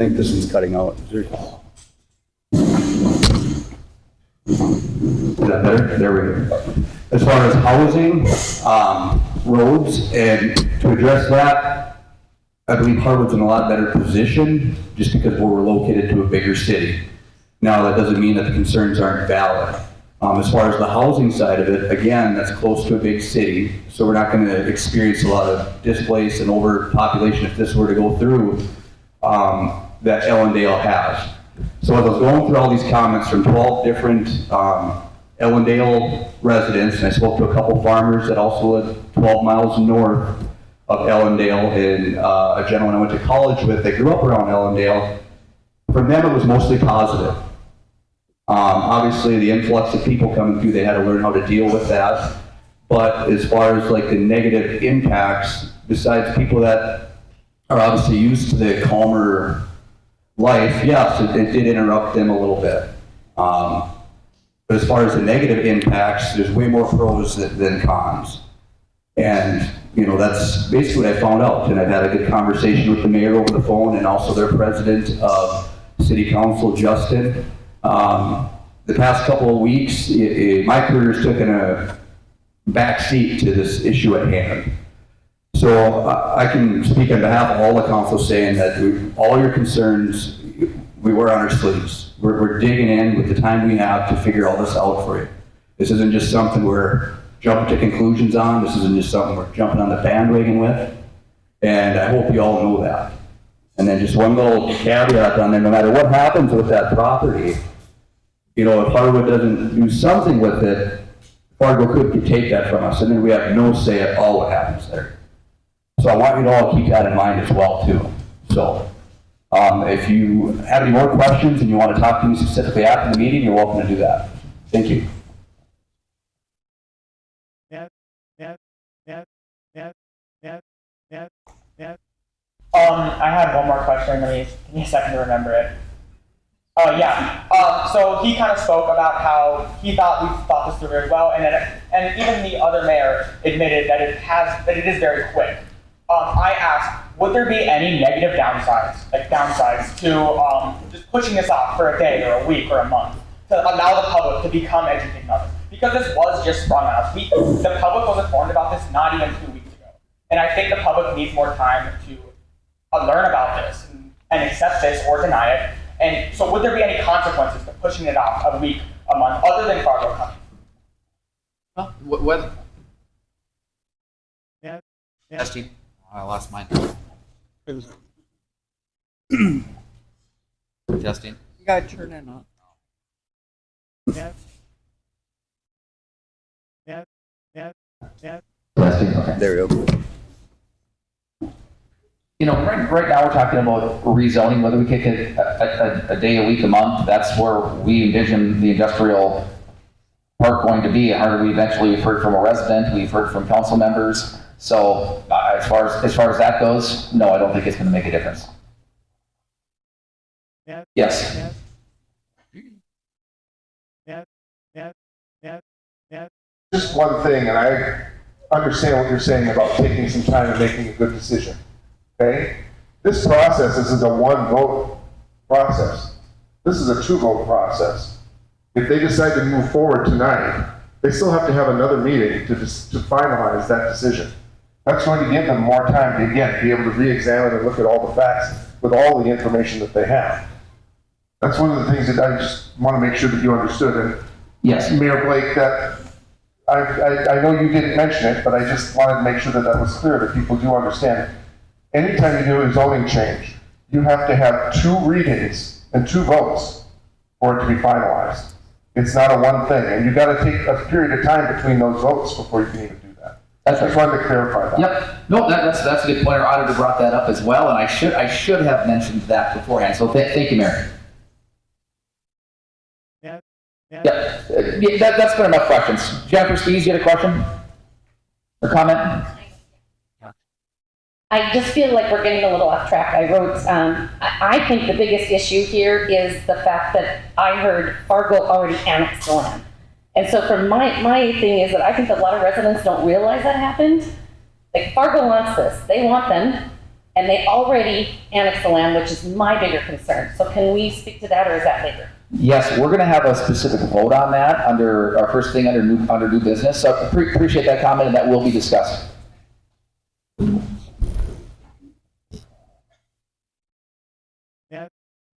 I think this one's cutting out. Is that better? There we go. As far as housing, roads, and to address that, I believe Harwood's in a lot better position just because we're located to a bigger city. Now, that doesn't mean that the concerns aren't valid. As far as the housing side of it, again, that's close to a big city, so we're not going to experience a lot of displaced and overpopulation if this were to go through that Ellendale has. So as I was going through all these comments from 12 different Ellendale residents, and I spoke to a couple farmers that also live 12 miles north of Ellendale, and a gentleman I went to college with that grew up around Ellendale. For them, it was mostly positive. Obviously, the influx of people coming through, they had to learn how to deal with that. But as far as like the negative impacts, besides people that are obviously used to the calmer life, yes, it did interrupt them a little bit. But as far as the negative impacts, there's way more pros than cons. And, you know, that's basically what I found out. And I've had a good conversation with the mayor over the phone and also their president of city council, Justin. The past couple of weeks, my career's taken a back seat to this issue at hand. So I can speak on behalf of all the council saying that all your concerns, we wear on our sleeves. We're digging in with the time we have to figure all this out for you. This isn't just something we're jumping to conclusions on. This isn't just something we're jumping on the bandwagon with. And I hope you all know that. And then just one little caveat on there, no matter what happens with that property, you know, if Harwood doesn't do something with it, Fargo could take that from us, and then we have no say at all what happens there. So I want you to all keep that in mind as well, too. So if you have any more questions and you want to talk to me specifically after the meeting, you're welcome to do that. Thank you. I had one more question. Give me a second to remember it. So he kind of spoke about how he thought we thought this through very well, and even the other mayor admitted that it is very quick. I asked, would there be any negative downsides to just pushing this off for a day or a week or a month to allow the public to become educated on it? Because this was just sprung on us. The public was informed about this not even 2 weeks ago, and I think the public needs more time to learn about this and accept this or deny it. And so would there be any consequences to pushing it off a week, a month, other than Fargo coming? What? Testing. I lost mine. Testing. You gotta turn it on. Testing. Okay. There we go. You know, right now we're talking about rezoning, whether we kick it a day, a week, a month. That's where we envision the industrial park going to be. We eventually, we've heard from a resident, we've heard from council members. So as far as that goes, no, I don't think it's going to make a difference. Yes. Just one thing, and I understand what you're saying about taking some time and making a good decision. Okay? This process isn't a one-vote process. This is a 2-vote process. If they decide to move forward tonight, they still have to have another meeting to finalize that decision. That's going to give them more time to, again, be able to re-examine and look at all the facts with all the information that they have. That's one of the things that I just want to make sure that you understood. And yes, Mayor Blake, that I know you didn't mention it, but I just wanted to make sure that that was clear, that people do understand. Anytime you do a zoning change, you have to have 2 readings and 2 votes for it to be finalized. It's not a one thing, and you've got to take a period of time between those votes before you can even do that. I just wanted to clarify that. Yep. No, that's a good point. Our auditor brought that up as well, and I should have mentioned that beforehand. So thank you, Mayor. That's been enough questions. Jennifer Spees, you had a question or comment? I just feel like we're getting a little off track. I wrote, I think the biggest issue here is the fact that I heard Fargo already annexed the land. And so from my thing is that I think that a lot of residents don't realize that happened. Like Fargo wants this, they want them, and they already annexed the land, which is my bigger concern. So can we speak to that, or is that later? Yes, we're going to have a specific vote on that under our first thing under new business. So appreciate that comment, and that will be discussed.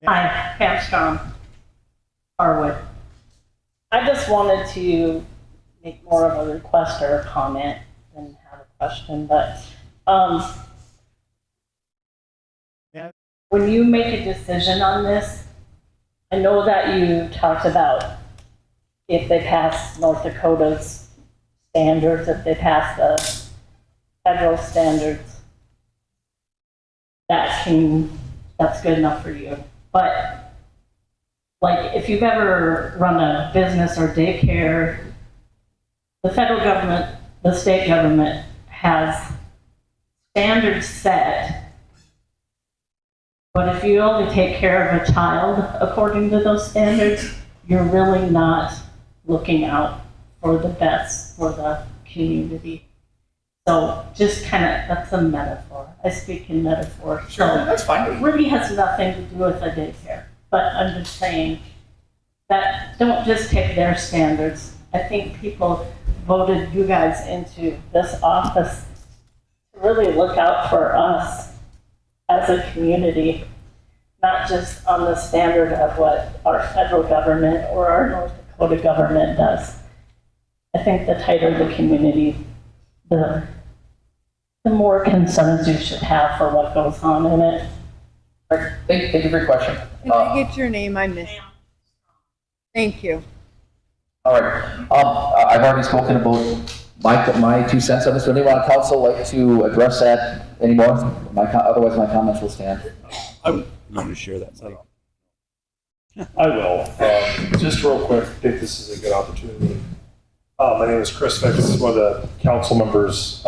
Hi, Pam Strom, Harwood. I just wanted to make more of a request or a comment than have a question, but when you make a decision on this, I know that you talked about if they pass North Dakota's standards, if they pass the federal standards, that's good enough for you. But like if you've ever run a business or daycare, the federal government, the state government has standards set But if you only take care of a child according to those standards, you're really not looking out for the best for the community. So just kind of, that's a metaphor. I speak in metaphor. Sure, that's fine. It really has nothing to do with a daycare. But I'm just saying that don't just take their standards. I think people voted you guys into this office to really look out for us as a community, not just on the standard of what our federal government or our North Dakota government does. I think the tighter the community, the more concerns you should have for what goes on in it. Thank you for your question. Can I get your name? I missed. Thank you. All right. I've already spoken about my 2 cents on this. Would anyone on council like to address that anymore? Otherwise, my comments will stand. I'm going to share that. I will. Just real quick, I think this is a good opportunity. My name is Chris Fix, one of the council members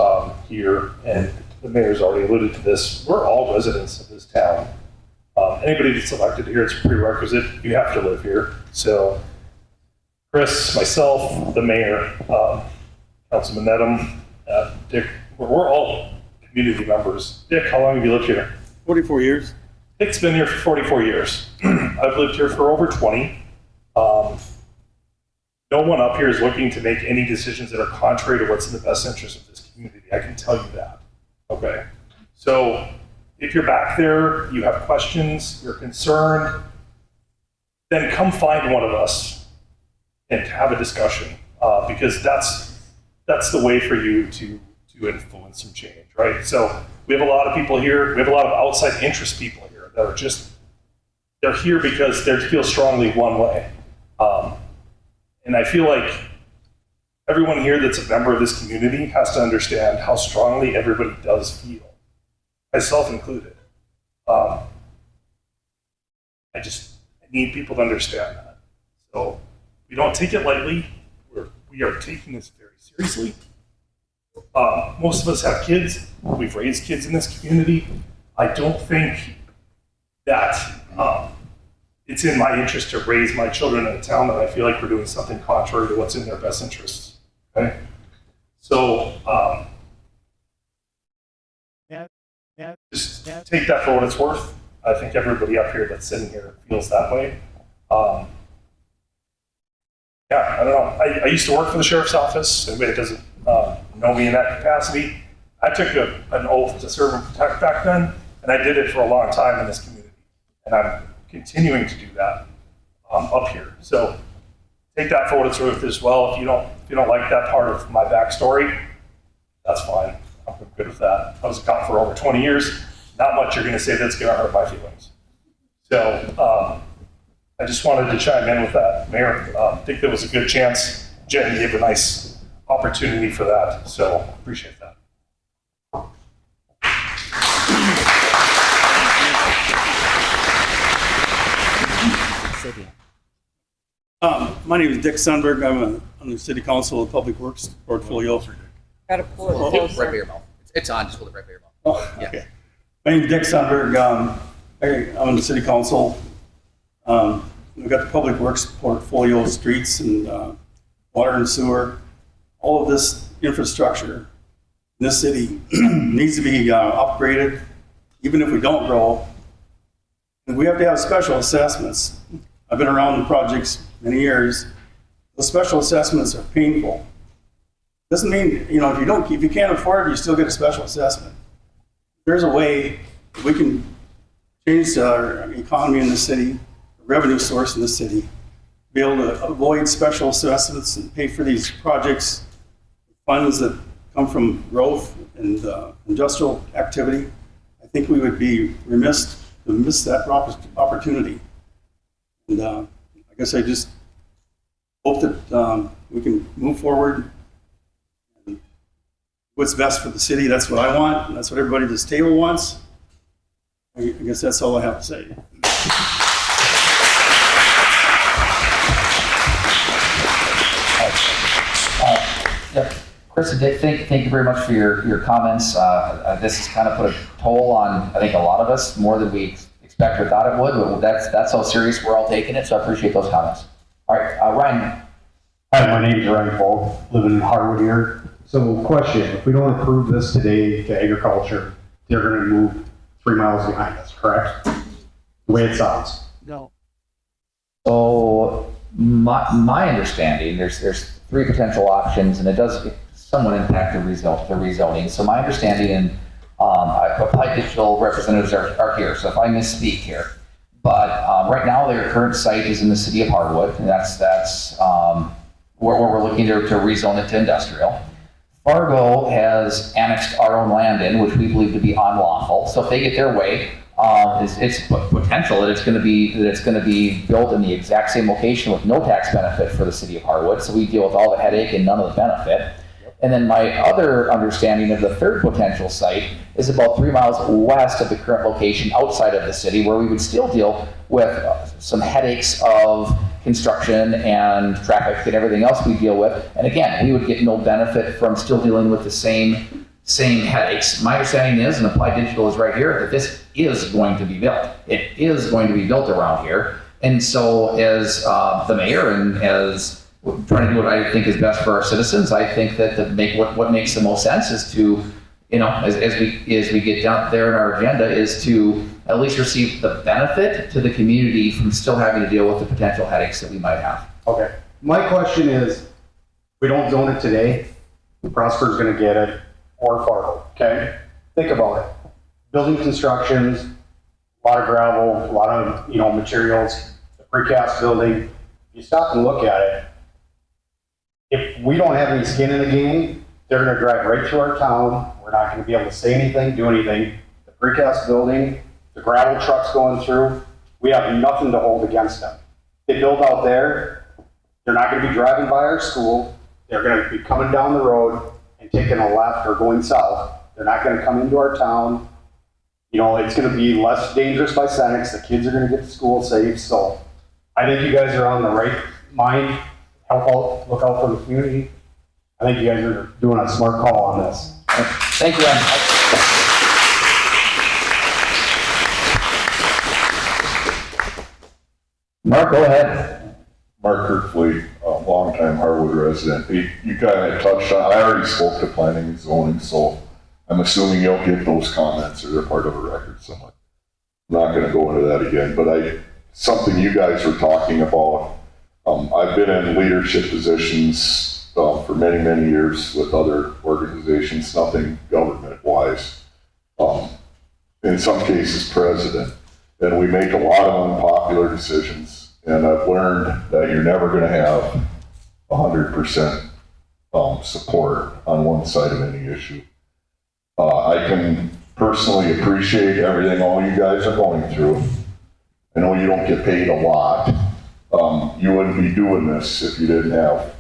here, and the mayor's already alluded to this. We're all residents of this town. Anybody that's elected here, it's a prerequisite. You have to live here. So Chris, myself, the mayor, Councilman Nedham, Dick, we're all community members. Dick, how long have you lived here? 44 years. Dick's been here for 44 years. I've lived here for over 20. No one up here is looking to make any decisions that are contrary to what's in the best interest of this community. I can tell you that. Okay. So if you're back there, you have questions, you're concerned, then come find one of us and have a discussion, because that's the way for you to influence some change, right? So we have a lot of people here. We have a lot of outside interest people here that are they're here because they feel strongly one way. And I feel like everyone here that's a member of this community has to understand how strongly everybody does feel, myself included. I need people to understand that. So we don't take it lightly. We are taking this very seriously. Most of us have kids. We've raised kids in this community. I don't think that it's in my interest to raise my children in a town that I feel like we're doing something contrary to what's in their best interests. Okay? So just take that for what it's worth. I think everybody up here that's sitting here feels that way. Yeah, I don't know. I used to work for the sheriff's office. Anybody that doesn't know me in that capacity, I took an oath to serve and protect back then, and I did it for a long time in this community. And I'm continuing to do that up here. So take that for what it's worth as well. If you don't like that part of my backstory, that's fine. I'm good with that. I was a cop for over 20 years. Not much you're going to say that's going to hurt my feelings. So I just wanted to chime in with that, Mayor. I think there was a good chance. Jen gave a nice opportunity for that, so appreciate that. My name is Dick Sundberg. I'm on the City Council of Public Works portfolio. Got to pull it Right closer. by your mouth. It's on, just hold it right by your mouth. Oh, okay. My name is Dick Sundberg. I'm on the City Council. We've got the Public Works portfolio, streets and water and sewer. All of this infrastructure in this city needs to be upgraded, even if we don't grow. And we have to have special assessments. I've been around the projects many years. The special assessments are painful. Doesn't mean, if you can't afford it, you still get a special assessment. There's a way we can change our economy in the city, revenue source in the city, be able to avoid special assessments and pay for these projects, funds that come from growth and industrial activity. I think we would be remiss to miss that opportunity. And I guess I just hope that we can move forward. And what's best for the city, that's what I want, and that's what everybody at this table wants. I guess that's all I have to say. Yep. Chris and Dick, thank you very much for your comments. This has kind of put a toll on, I think, a lot of us, more than we expected. expect or thought it would, but that's how serious we're all taking it, so I appreciate those comments. All right, Ryan. Hi, my name's Ryan Paul, living in Harwood here. So question, if we don't approve this today to agriculture, they're gonna move 3 miles behind us, correct? The way it sounds. No. So my understanding, there's 3 potential options, and it does somewhat impact the rezoning. So my understanding, and Applied Digital representatives are here, so if I misspeak here. But right now, their current site is in the city of Harwood, and that's where we're looking to rezone it to industrial. Fargo has annexed our own land in, which we believe to be unlawful. So if they get their way, it's potential that it's going to be built in the exact same location with no tax benefit for the city of Harwood. So we deal with all the headache and none of the benefit. And then my other understanding of the third potential site is about 3 miles west of the current location outside of the city, where we would still deal with some headaches of construction and traffic and everything else we deal with. And again, we would get no benefit from still dealing with the same headaches. My understanding is, and Applied Digital is right here, that this is going to be built. It is going to be built around here. And so as the mayor and as trying to do what I think is best for our citizens, I think that what makes the most sense is to, as we get down there in our agenda, is to at least receive the benefit to the community from still having to deal with the potential headaches that we might have. Okay. My question is, we don't zone it today, Prosper's gonna get it, or Fargo, okay? Think about it. Building constructions, a lot of gravel, a lot of, materials, the precast building. You stop and look at it. If we don't have any skin in the game, they're gonna drive right through our town. We're not gonna be able to say anything, do anything. The precast building, the gravel trucks going through, we have nothing to hold against them. They build out there, they're not gonna be driving by our school. They're gonna be coming down the road and taking a left or going south. They're not gonna come into our town. It's gonna be less dangerous by Senex. The kids are gonna get to school safe. So I think you guys are on the right mind. Help out, look out for the community. I think you guys are doing a smart call on this. Thank you, Ryan. Mark, go ahead. Mark Kirkfleet, longtime Harwood resident. You kind of touched on, I already spoke to planning and zoning, so I'm assuming you'll get those comments or they're part of a record somewhat. I'm not going to go into that again, but something you guys were talking about, I've been in leadership positions for many, many years with other organizations, nothing government-wise. In some cases, president. And we make a lot of unpopular decisions. And I've learned that you're never going to have 100% support on one side of any issue. I can personally appreciate everything all you guys are going through. I know you don't get paid a lot. You wouldn't be doing this if you didn't have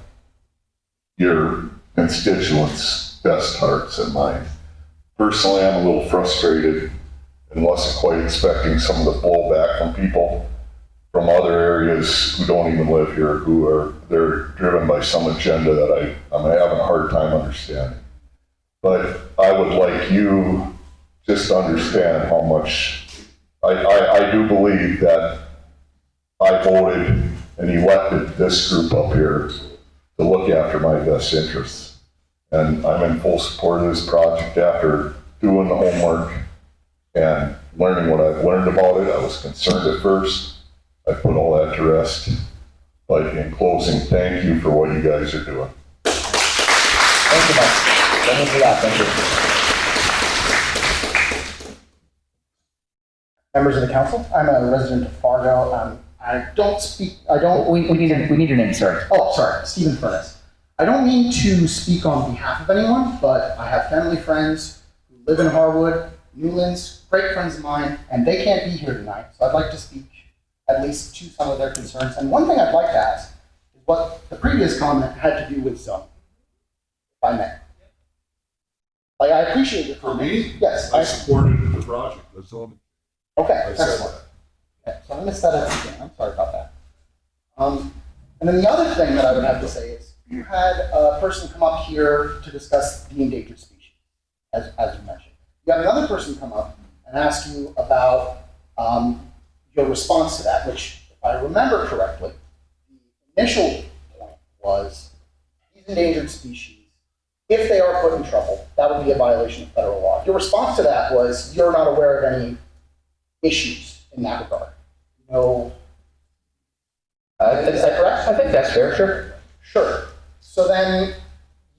your constituents' best hearts in mind. Personally, I'm a little frustrated and wasn't quite expecting some of the blowback from people from other areas who don't even live here, they're driven by some agenda that I'm having a hard time understanding. But I would like you just to understand how much, I do believe that I voted and elected this group up here to look after my best interests. And I'm in full support of this project after doing the homework and learning what I've learned about it. I was concerned at first. I put all that to rest. But in closing, thank you for what you guys are doing. Thank you, Mike. Thank you for that. Thank you. Members of the council, I'm a resident of Fargo. I don't speak, We need your name, sorry. Oh, sorry, Stephen Furness. I don't mean to speak on behalf of anyone, but I have family friends who live in Harwood, Newlands, great friends of mine, and they can't be here tonight. So I'd like to speak at least to some of their concerns. And one thing I'd like to ask is what the previous comment had to do with zoning, if I may. I appreciate your comment. For me? Yes. I supported the project, that's all. Okay, I said excellent. Okay, so I missed that at the beginning. I'm sorry about that. And then the other thing that I would have to say is you had a person come up here to discuss the endangered species, as you mentioned. You had another person come up and ask you about your response to that, which, if I remember correctly, the initial point was these endangered species, if they are put in trouble, that would be a violation of federal law. Your response to that was you're not aware of any issues in that regard. No. Is that correct? I think that's fair, sure. Sure. So then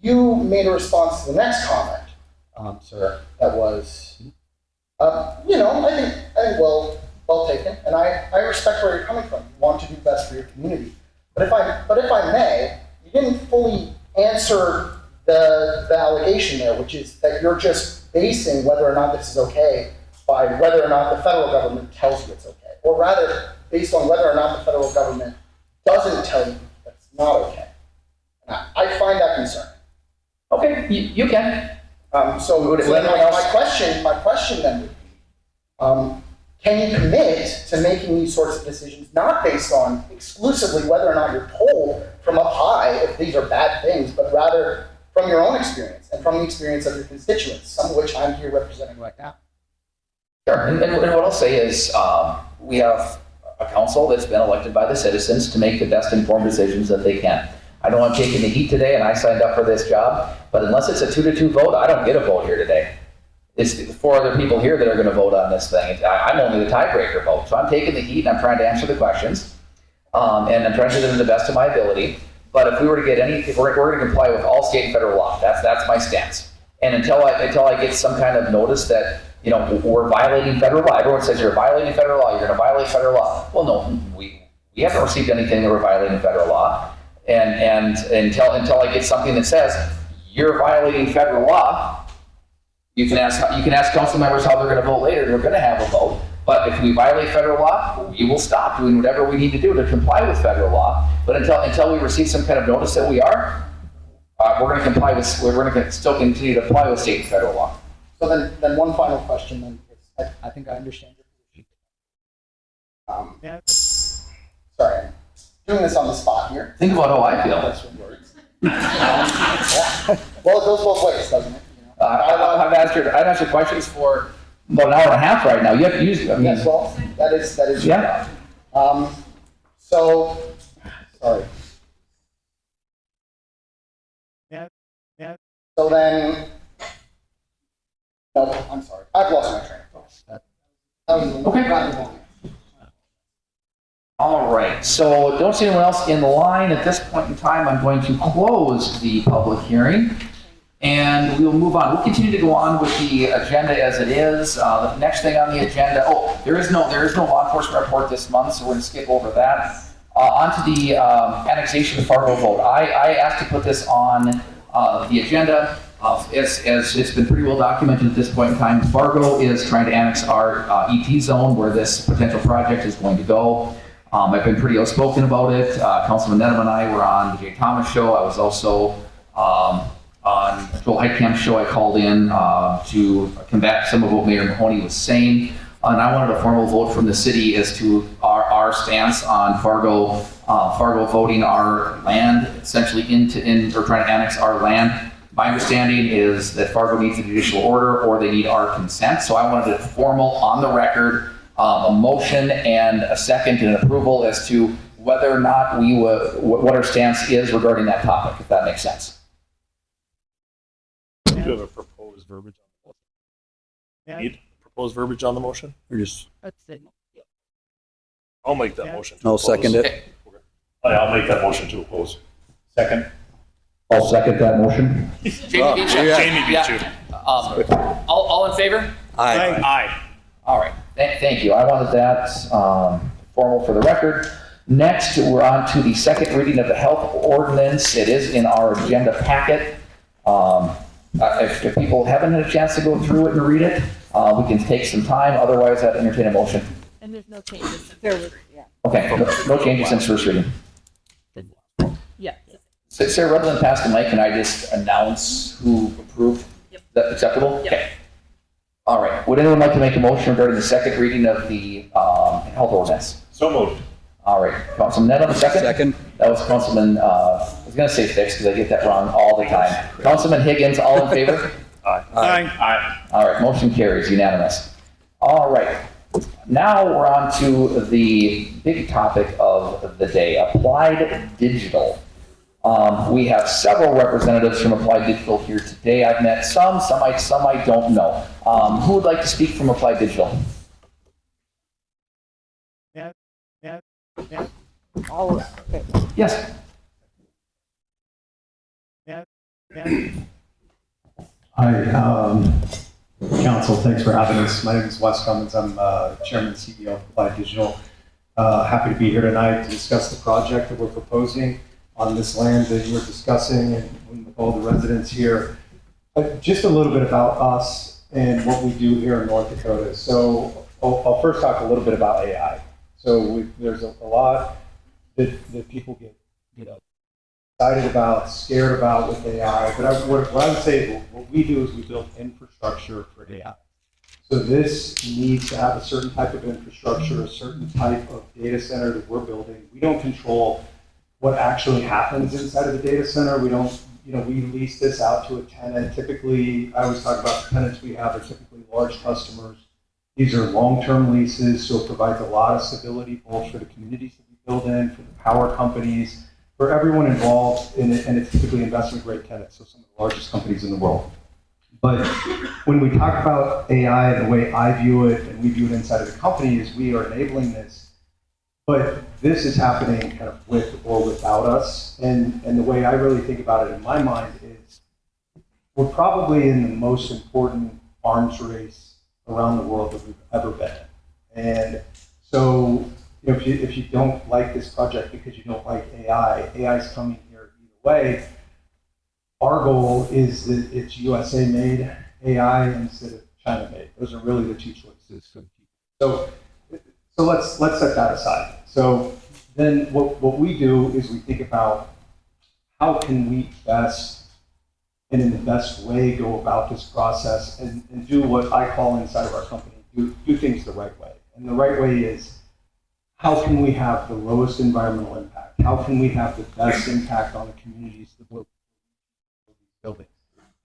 you made a response to the next comment, sir, that was, I think well taken, and I respect where you're coming from. You want to do best for your community. But if I may, you didn't fully answer the allegation there, which is that you're just basing whether or not this is okay by whether or not the federal government tells you it's okay, or rather based on whether or not the federal government doesn't tell you that it's not okay. And I find that concerning. Okay, you can. So then my question then would be, can you commit to making these sorts of decisions not based on exclusively whether or not you're told from up high if these are bad things, but rather from your own experience and from the experience of your constituents, some of which I'm here representing right now? Sure, and what I'll say is we have a council that's been elected by the citizens to make the best informed decisions that they can. I know I'm taking the heat today and I signed up for this job, but unless it's a 2-2 vote, I don't get a vote here today. It's the 4 other people here that are going to vote on this thing. I'm only the tiebreaker vote, so I'm taking the heat and I'm trying to answer the questions, and I'm trying to do them to the best of my ability. But if we were to get if we're going to comply with all state and federal law, that's my stance. And until I get some kind of notice that we're violating federal law, everyone says you're violating federal law, you're going to violate federal law. Well, no, we haven't received anything that we're violating federal law. And until I get something that says you're violating federal law, you can ask council members how they're going to vote later. They're going to have a vote. But if we violate federal law, we will stop doing whatever we need to do to comply with federal law. But until we receive some kind of notice that we are, we're going to still continue to comply with state and federal law. So then one final question then, because I think I understand your position. Sorry, I'm doing this on the spot here. Think about how I feel. Well, it goes both ways, doesn't it? I've answered questions for about an hour and a half right now. You have to use it. Yes, well, that is yeah. So, sorry. Yeah. So then, no, I'm sorry. I've lost my train of thought. That was a long. All right, so don't see anyone else in the line. At this point in time, I'm going to close the public hearing and we will move on. We'll continue to go on with the agenda as it is. The next thing on the agenda, there is no law enforcement report this month, so we're going to skip over that. On to the annexation of Fargo vote. I asked to put this on the agenda. As it's been pretty well documented at this point in time, Fargo is trying to annex our ET zone where this potential project is going to go. I've been pretty outspoken about it. Councilman Nedham and I were on the Jay Thomas show. I was also on Joel Heitkamp's show. I called in to combat some of what Mayor Mahoney was saying. And I wanted a formal vote from the city as to our stance on Fargo voting our land essentially or trying to annex our land. My understanding is that Fargo needs a judicial order or they need our consent. So I wanted it formal on the record, a motion and a second and an approval as to whether or not what our stance is regarding that topic, if that makes sense. Do you have a proposed verbiage on the motion? Need proposed verbiage on the motion? Or just? That's it. I'll make that motion. I'll second it. I'll make that motion to oppose. Second. I'll second that motion. Jamie beat you. Jamie beat you. All in favor? Aye. Aye. All right. Thank you. I wanted that formal for the record. Next, we're on to the second reading of the health ordinance. It is in our agenda packet. If people haven't had a chance to go through it and read it, we can take some time. Otherwise, I'd entertain a motion. And there's no changes. There was, yeah. Okay, no changes since first reading. Yeah. Sarah, rather than pass the mic, can I just announce who approved? Yep. Is that acceptable? Yep. Okay. All right. Would anyone like to make a motion regarding the second reading of the health ordinance? So moved. All right. Councilman Ned on the second? Second. That was Councilman, I was going to say Fix because I get that wrong all the time. Councilman Higgins, all in favor? Aye. Aye. All right. Motion carries unanimous. All right. Now we're on to the big topic of the day, Applied Digital. We have several representatives from Applied Digital here today. I've met some I don't know. Who would like to speak from Applied Digital? Yes. Hi, Council, thanks for having us. My name is Wes Cummins. I'm Chairman and CEO of Applied Digital. Happy to be here tonight to discuss the project that we're proposing on this land that you were discussing and with all the residents here. Just a little bit about us and what we do here in North Dakota. So I'll first talk a little bit about AI. So there's a lot that people get excited about, scared about with AI, but what I would say, what we do is we build infrastructure for AI. So this needs to have a certain type of infrastructure, a certain type of data center that we're building. We don't control what actually happens inside of the data center. We don't, we lease this out to a tenant. Typically, I always talk about the tenants we have are typically large customers. These are long-term leases, so it provides a lot of stability both for the communities that we build in, for the power companies, for everyone involved in it, and it's typically investment-grade tenants, so some of the largest companies in the world. But when we talk about AI, the way I view it, and we view it inside of the company, is we are enabling this, but this is happening kind of with or without us, and the way I really think about it in my mind is we're probably in the most important arms race around the world that we've ever been in. And so if you don't like this project because you don't like AI is coming here either way. Our goal is that it's USA made AI instead of China made. Those are really the two choices for people. So let's set that aside. So then what we do is we think about how can we best and in the best way go about this process and do what I call inside of our company, do things the right way. And the right way is, how can we have the lowest environmental impact? How can we have the best impact on the communities that we're building?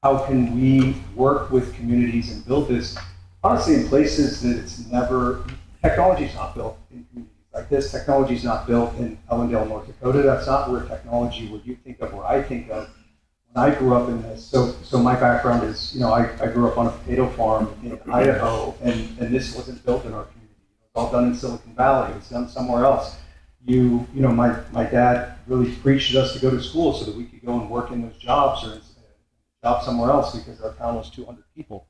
How can we work with communities and build this, honestly, in places that it's never, technology's not built in communities like this. Technology's not built in Ellendale, North Dakota. That's not where technology, what you think of, where I think of when I grew up in this. So my background is, I grew up on a potato farm in Idaho, and this wasn't built in our community. All done in Silicon Valley. It was done somewhere else. My dad really preached us to go to school so that we could go and work in those jobs or job somewhere else because our town was 200 people.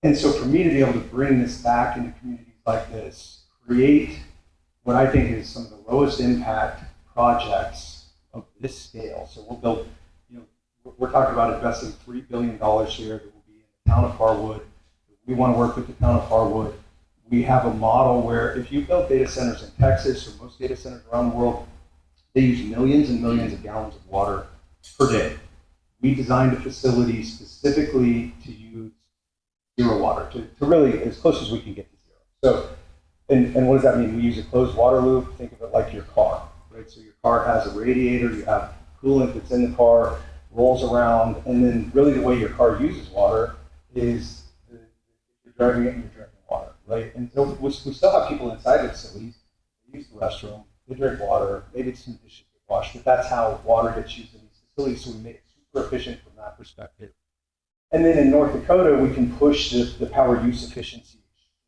And so for me to be able to bring this back into communities like this, create what I think is some of the lowest impact projects of this scale. So we'll build, we're talking about investing $3 billion here that will be in the town of Harwood. We want to work with the town of Harwood. We have a model where if you build data centers in Texas or most data centers around the world, they use millions and millions of gallons of water per day. We designed a facility specifically to use zero water, to really as close as we can get to zero. So, and what does that mean? We use a closed water loop. Think of it like your car, right? So your car has a radiator, you have coolant that's in the car, rolls around, and then really the way your car uses water is you're driving it and you're drinking water, right? And so we still have people inside the facilities. They use the restroom, they drink water, maybe some dishes get washed, but that's how water gets used in these facilities. So we make it super efficient from that perspective. And then in North Dakota, we can push the power use efficiency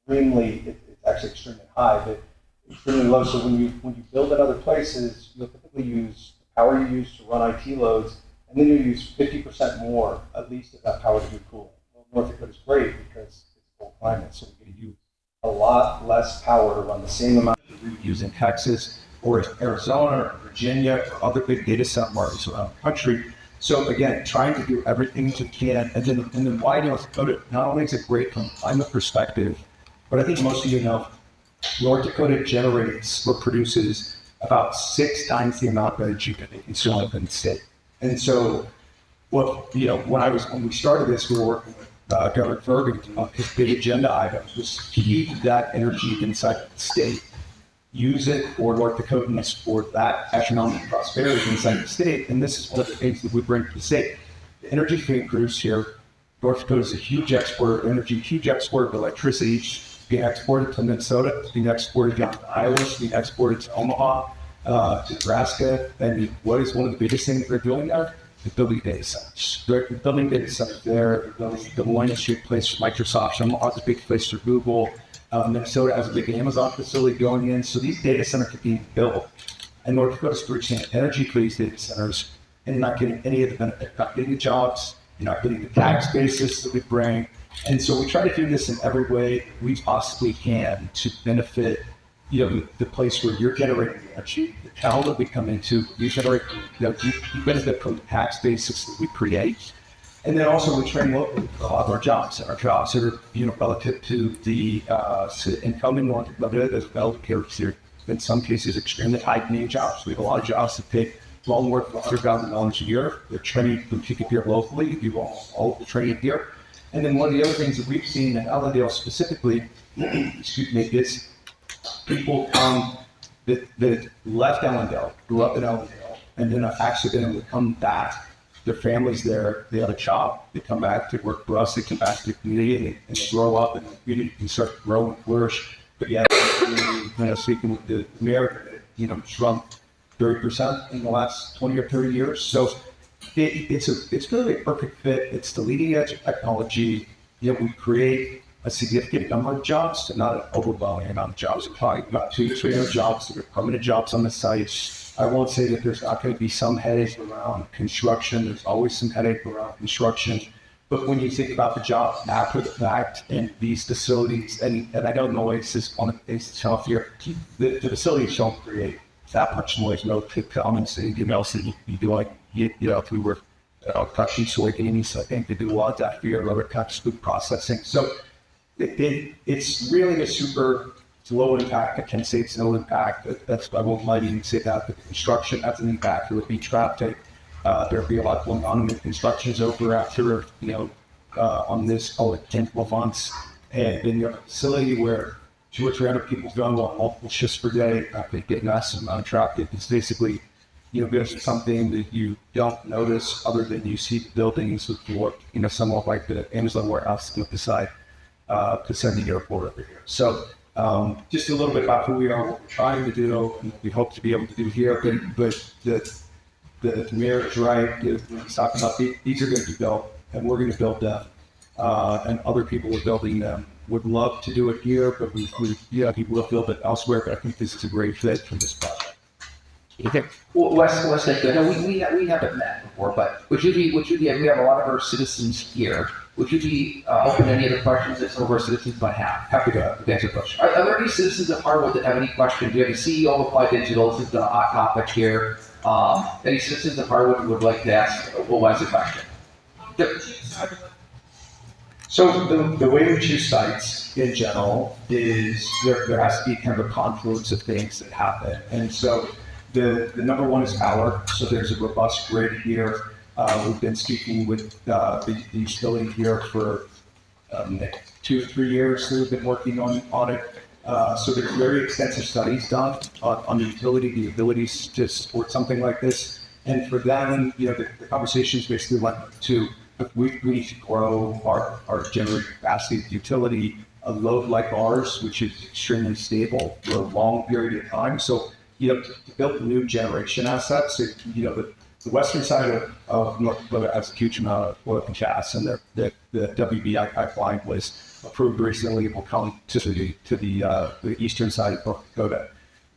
extremely. It's actually extremely high, but extremely low. So when you build in other places, you'll typically use the power you use to run IT loads, and then you use 50% more, at least, of that power to do cooling. Well, North Dakota's great because cold climate, so we're going to use a lot less power to run the same amount that we use in Texas or Arizona or Virginia or other big data center markets around the country. So again, trying to do everything you can, and then why North Dakota? Not only is it great from a climate perspective, but I think most of you know, North Dakota generates or produces about 6 times the amount of energy that they consume in the state. And so, when we started this, we were working with Governor Ferguson. His big agenda item was to keep that energy inside the state, use it for North Dakotans for that economic prosperity inside the state. And this is one of the things that we bring to the state. The energy being produced here, North Dakota is a huge exporter of energy, huge exporter of electricity. being exported to Minnesota, it's being exported down to Iowa, it's being exported to Omaha, to Nebraska. And what is one of the biggest things they're doing there? They're building data centers. They're building data centers there. The one is a big place for Microsoft, Omaha's a big place for Google. Minnesota has a big Amazon facility going in. So these data centers are being built. And North Dakota's producing energy for these data centers and not getting any of the benefit, not getting the jobs, you're not getting the tax basis that we bring. And so we try to do this in every way we possibly can to benefit, the place where you're generating energy, the town that we come into, you generate, you benefit from the tax basis that we create. And then also we train locally for a lot of our jobs. Our jobs that are, relative to the income in North Dakota as well. In some cases, extremely high-paying jobs. We have a lot of jobs that pay well north of $100,000 a year. They're training from people here locally. We do all of the training here. And then one of the other things that we've seen in Ellendale specifically, is people that left Ellendale, grew up in Ellendale, and then have actually been able to come back. Their families there, they have a job. They come back to work for us. They come back to the community and grow up and the community can start to grow and flourish. But yeah, speaking with the mayor, shrunk 30% in the last 20 or 30 years. So it's really a perfect fit. It's the leading edge of technology. We create a significant number of jobs, not an overwhelming amount of jobs. Probably about 200-300 jobs that are permanent jobs on the site. I won't say that there's not going to be some headache around construction. There's always some headache around construction. But when you think about the job after the fact and these facilities, and I don't know, it's just on the itself here, the facilities don't create that much noise relative to anything else that you do. Like, if we were crushing soybeans, I think they do a lot of that for your rubber cuts, food processing. So it's really a super low impact. I can say it's no impact. I won't might even say that. But construction has an impact. It would be traffic. There'll be a lot going on in the constructions over after, on this, call it 10, 12 months. And in your facility where 200 or 300 people going on multiple shifts per day, they get massive amount of traffic. It's basically, there's something that you don't notice other than you see the buildings with work, somewhat like the Amazon warehouse beside the airport over here. So just a little bit about who we are, what we're trying to do, and what we hope to be able to do here. But the mayor is right. He's talking about these are going to be built, and we're going to build them, and other people are building them. Would love to do it here, but people will build it elsewhere. But I think this is a great fit for this project. Okay. Well, Wes, we haven't met before, but we have a lot of our citizens here. Would you be open to any other questions that some of our citizens might have? Happy to answer questions. Are there any citizens of Harwood that have any questions? Do you have a CEO of Applied Digital? This is a hot topic here. Any citizens of Harwood who would like to ask? Well, what's the question? Yep. So the way we choose sites in general is there has to be kind of a confluence of things that happen. And so the number one is power. So there's a robust grid here. We've been speaking with the utility here for 2 or 3 years. We've been working on it. So there's very extensive studies done on the utility, the abilities to support something like this. And for them, the conversations basically went to, we need to grow our generating capacity of utility, a load like ours, which is extremely stable for a long period of time. So, to build new generation assets, the western side of North Dakota has a huge amount of oil and gas, and the WBI pipeline was approved recently. It will come to the eastern side of North Dakota.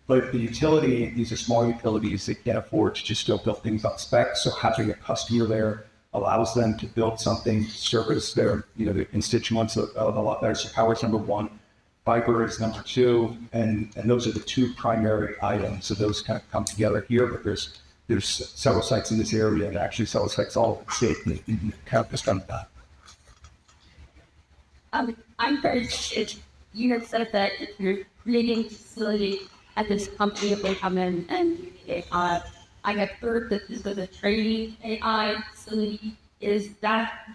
But the utility, these are small utilities, they can't afford to just go build things on spec. So having a customer there allows them to build something, service their, the constituents of a lot better. So power is number one, fiber is number two, and those are the two primary items. So those kind of come together here, but there's several sites in this area, and actually several sites all over the state that have just done that. I'm very interested. You have said that you're creating a facility at this company that will come in and I have heard that this is a training AI facility. Is that,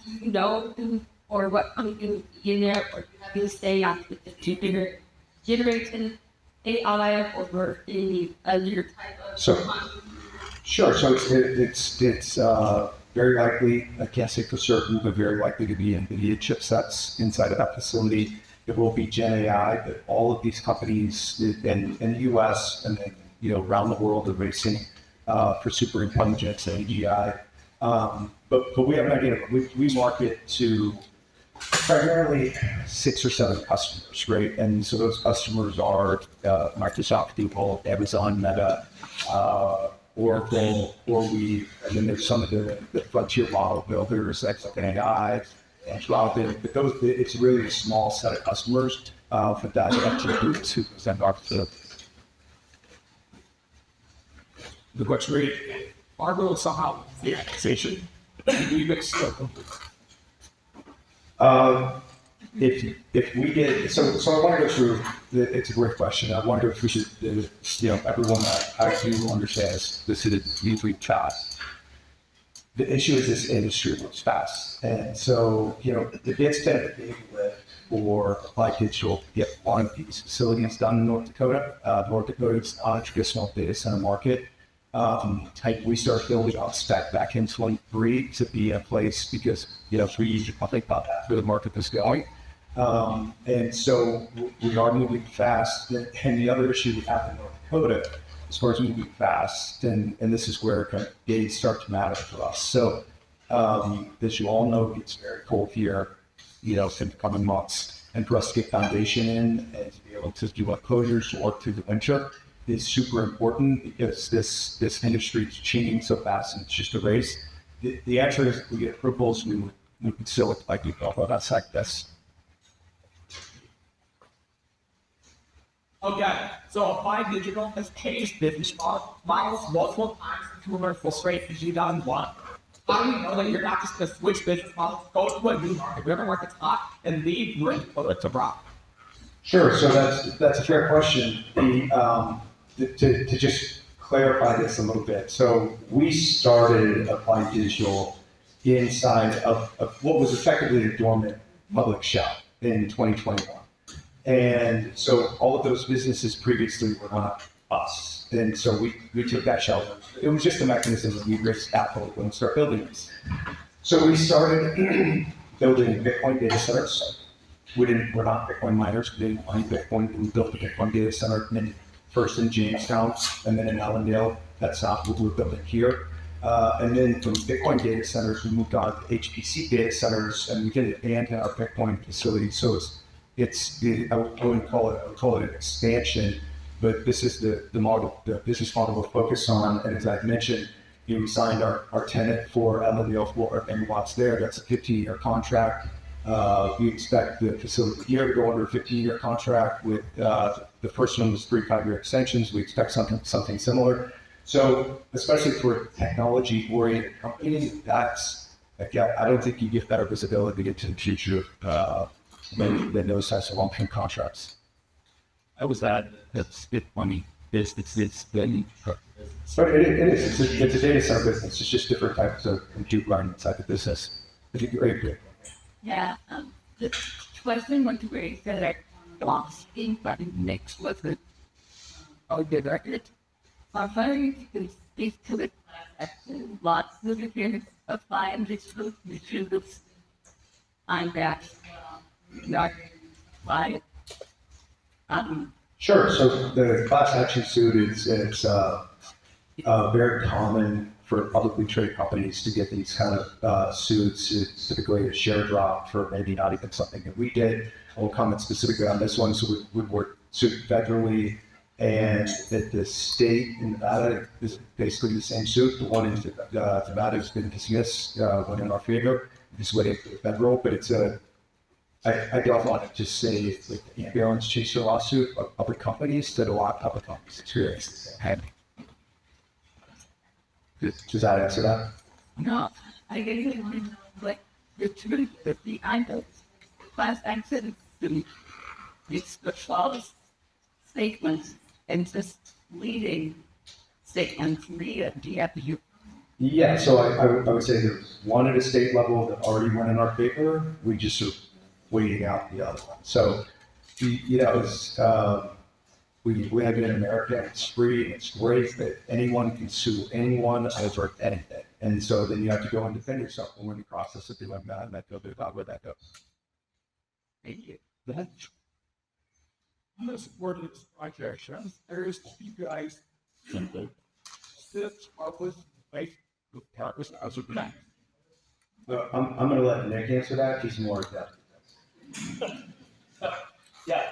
or what company in there, or do you stay on with the generating AI or any other type of Sure. So it's very likely, I can't say for certain, but very likely to be NVIDIA chipsets inside of that facility. it will be Gen AI, but all of these companies in the US and then, around the world are racing for super intelligence and AGI. But we have an idea. We market to primarily 6 or 7 customers, right? And so those customers are Microsoft, Google, Amazon, Meta, Oracle, and then there's some of the frontier model builders like AI, and Robin. But it's really a small set of customers for that actually to send off to. The question rate, Margot somehow the accusation. If we get so I want to go through. It's a great question. I wonder if we should, everyone that I do understands this is usually fast. The issue is this industry moves fast, and so it gets to a big lift for Applied Digital to get one of these facilities done in North Dakota. North Dakota is not a traditional data center market. We started building out spec back in 23 to be a place because, we think about where the market is going. And so we are moving fast. And the other issue we have in North Dakota, as far as moving fast, and this is where kind of days start to matter for us. So, as you all know, it's very cold here, in the coming months. And for us to get foundation in and to be able to do closures or through the winter, is super important because this industry is changing so fast and it's just a race. The answer is if we get approvals, we could still look like we talk about like this. Okay, so Applied Digital has changed business models multiple times to commercial straight as you done one. How do you know that you're not just going to switch business models, go to a new market, where the market's hot, and leave your input to rock? Sure, so that's a fair question. To just clarify this a little bit. So we started Applied Digital inside of what was effectively a dormant public shop in 2021. And so all of those businesses previously were not us. And so we took that shell. It was just a mechanism that we raised capital when we start building this. So we started building Bitcoin data centers. We're not Bitcoin miners. We didn't mine Bitcoin. We built a Bitcoin data center first in Jamestown and then in Allendale. That's not what we're building here. And then from Bitcoin data centers, we moved on to HPC data centers, and we did it in our Bitcoin facility. So I would call it an expansion, but this is the model, the business model we're focused on. And as I've mentioned, we signed our tenant for Allendale 4 megawatts there. That's a 15-year contract. We expect the facility here to go under a 15-year contract with the first one was 3 5-year extensions. We expect something similar. So, especially for technology-oriented companies, I don't think you get better visibility into the future than those types of long-term contracts. How was that? It's money. It's very. So it is. It's a data center business. It's just different types of compute running inside the business. I think you're great. Yeah, the question went to where you said that lost in next with it. Oh, the record. I'm sorry to speak to it. Lots of different applying this group, I'm back. Not why. Sure. So the class action suit is very common for publicly traded companies to get these kind of suits. It's typically a share drop for maybe not even something that we did. I will comment specifically on this one. So we work suit federally, and at the state in Nevada is basically the same suit. The one in Nevada has been dismissed, went in our favor. This waiting for the federal, but it's I don't want to just say like the ambulance chase your lawsuit of public companies that a lot of public companies experience. Does that answer that? No, I get it. Like the truth that behind those class action, it's the false statements and just leading statements. Do you have to? Yeah, so I would say there's one at a state level that already went in our favor. We just are waiting out the other one. So, it's, we have it in America, it's free, and it's great that anyone can sue anyone over anything. And so then you have to go and defend yourself. And when you process it, you're like, man, that goes about where that goes. Thank you. that I'm going to support this project. There's you guys simply sit up with like the purpose as a plan. I'm gonna let Nick answer that, he's more depth. Yeah,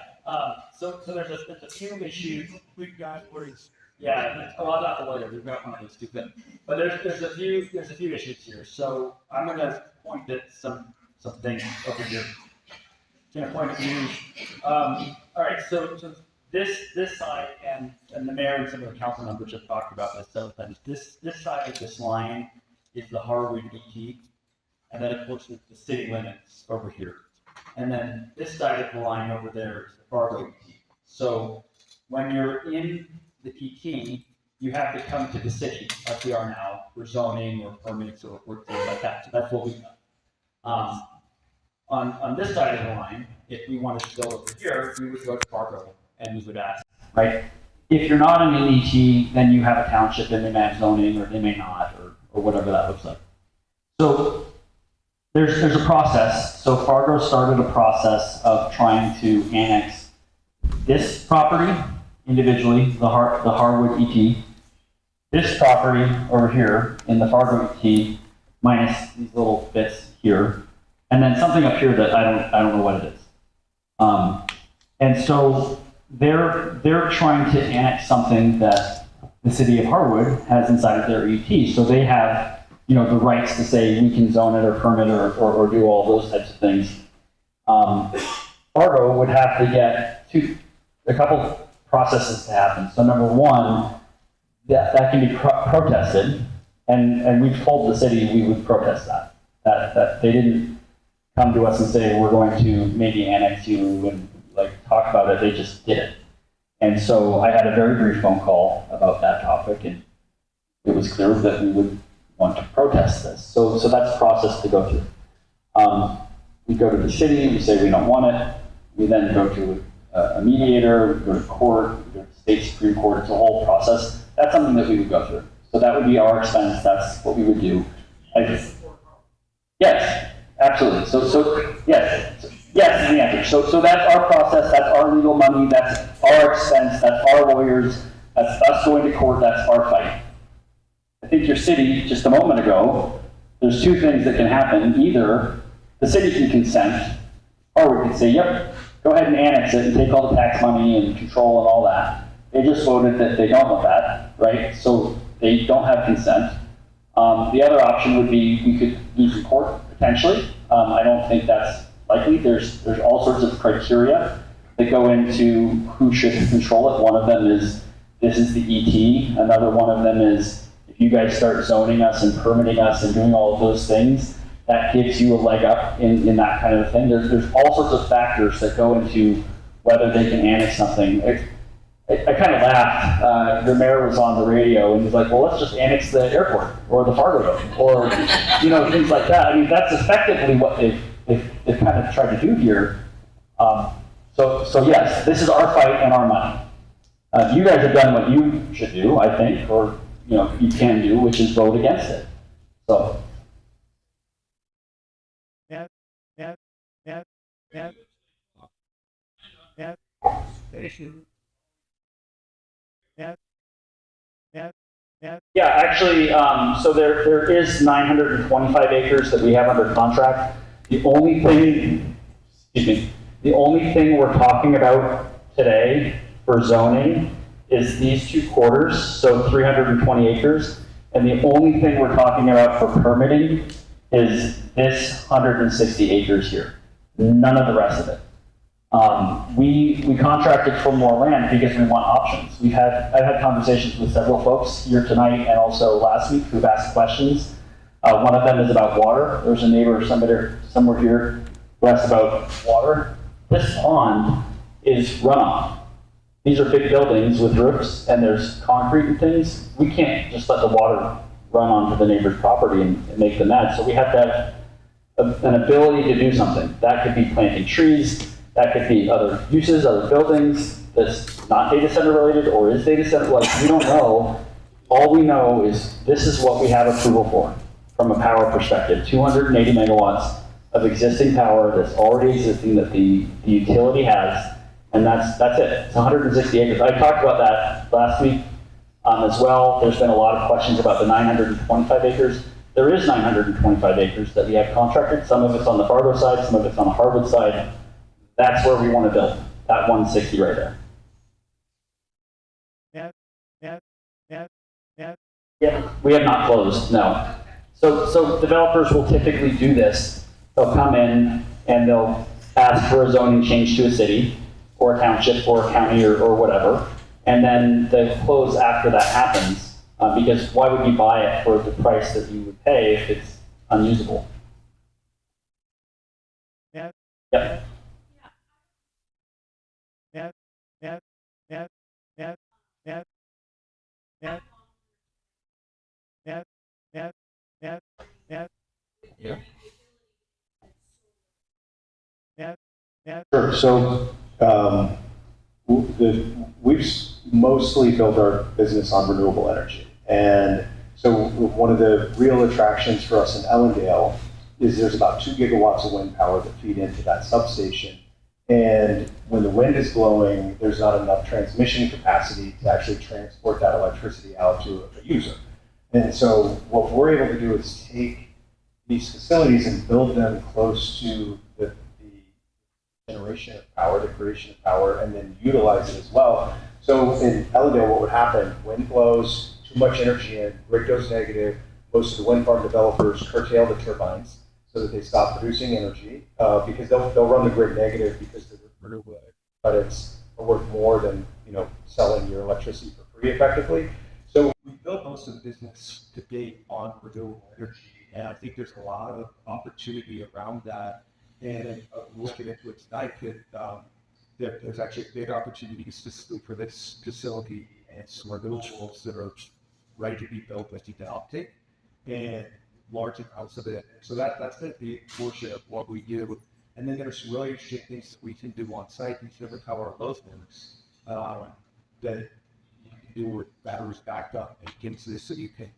so there's a few issues. We've got worries. Yeah, a lot of the lawyer, we've got one of those two things. But there's a few issues here. So I'm gonna point at some things over here. Can I point at you? All right, so this side and the mayor and some of the council members have talked about this several times. This side of this line is the Harwood ET, and then it looks at the city limits over here. And then this side of the line over there is the Fargo ET. So when you're in the ET, you have to come to the city, like we are now, for zoning or permits or things like that. So that's what we've done. On this side of the line, if we wanted to go over here, we would go to Fargo and we would ask, right? If you're not an NET, then you have a township and they may have zoning or they may not, or whatever that looks like. So there's a process. So Fargo started a process of trying to annex this property individually, the Harwood ET, this property over here in the Fargo ET, minus these little bits here, and then something up here that I don't know what it is. And so they're trying to annex something that the city of Harwood has inside of their ET. So they have, the rights to say we can zone it or permit or do all those types of things. Fargo would have to get a couple processes to happen. So number one, that can be protested, and we've told the city we would protest that they didn't come to us and say we're going to maybe annex you and talk about it. They just did it. And so I had a very brief phone call about that topic, and it was clear that we would want to protest this. So that's a process to go through. We go to the city, we say we don't want it. We then go to a mediator, we go to court, we go to state Supreme Court. It's a whole process. That's something that we would go through. So that would be our expense. That's what we would do. Yes, absolutely. So yes is the answer. So that's our process. That's our legal money. That's our expense. That's our lawyers. That's us going to court. That's our fight. I think your city, just a moment ago, there's two things that can happen. Either the city can consent, or we can say, yep, go ahead and annex it and take all the tax money and control and all that. They just voted that they don't want that, right? So they don't have consent. The other option would be we could lose in court, potentially. I don't think that's likely. There's all sorts of criteria that go into who should control it. One of them is, this is the ET. Another one of them is, if you guys start zoning us and permitting us and doing all of those things, that gives you a leg up in that kind of thing. There's all sorts of factors that go into whether they can annex something. I kind of laughed. The mayor was on the radio and he's like, well, let's just annex the airport or the Fargo Dome or, things like that. I mean, that's effectively what they've kind of tried to do here. So yes, this is our fight and our money. You guys have done what you should do, I think, or, you can do, which is vote against it. So. Yeah, actually, so there is 925 acres that we have under contract. The only thing we're talking about today for zoning is these two quarters, so 320 acres. And the only thing we're talking about for permitting is this 160 acres here. None of the rest of it. We contracted for more land because we want options. I've had conversations with several folks here tonight and also last week who've asked questions. One of them is about water. There's a neighbor somewhere here who asked about water. This pond is runoff. These are big buildings with roofs and there's concrete and things. We can't just let the water run onto the neighbor's property and make them mad. So we have to have an ability to do something. That could be planting trees. That could be other uses, other buildings that's not data center related or is data center. We don't know. All we know is this is what we have approval for from a power perspective, 280 megawatts of existing power that's already existing that the utility has, and that's it. It's 160 acres. I talked about that last week as well. There's been a lot of questions about the 925 acres. There is 925 acres that we have contracted. Some of it's on the Fargo side, some of it's on the Harwood side. That's where we want to build, that 160 right there. Yeah, we have not closed, no. So developers will typically do this. They'll come in and they'll ask for a zoning change to a city or a township or a county or whatever, and then they'll close after that happens, because why would you buy it for the price that you would pay if it's unusable? Yep. Sure. So we've mostly built our business on renewable energy. And so one of the real attractions for us in Ellendale is there's about 2 gigawatts of wind power that feed into that substation. And when the wind is blowing, there's not enough transmission capacity to actually transport that electricity out to a user. And so what we're able to do is take these facilities and build them close to the generation of power, the creation of power, and then utilize it as well. So in Ellendale, what would happen? Wind blows, too much energy in, grid goes negative. Most of the wind farm developers curtail the turbines so that they stop producing energy because they'll run the grid negative because the renewable credits are worth more than selling your electricity for free effectively. So we built most of the business to date on renewable energy, and I think there's a lot of opportunity around that. And looking into it tonight, there's actually big opportunities specifically for this facility and some renewables that are ready to be built with the uptake and large amounts of it. So that's the portion of what we do. And then there's really interesting things that we can do on site. We can recover those things that you can do with batteries backed up and get into the city. You can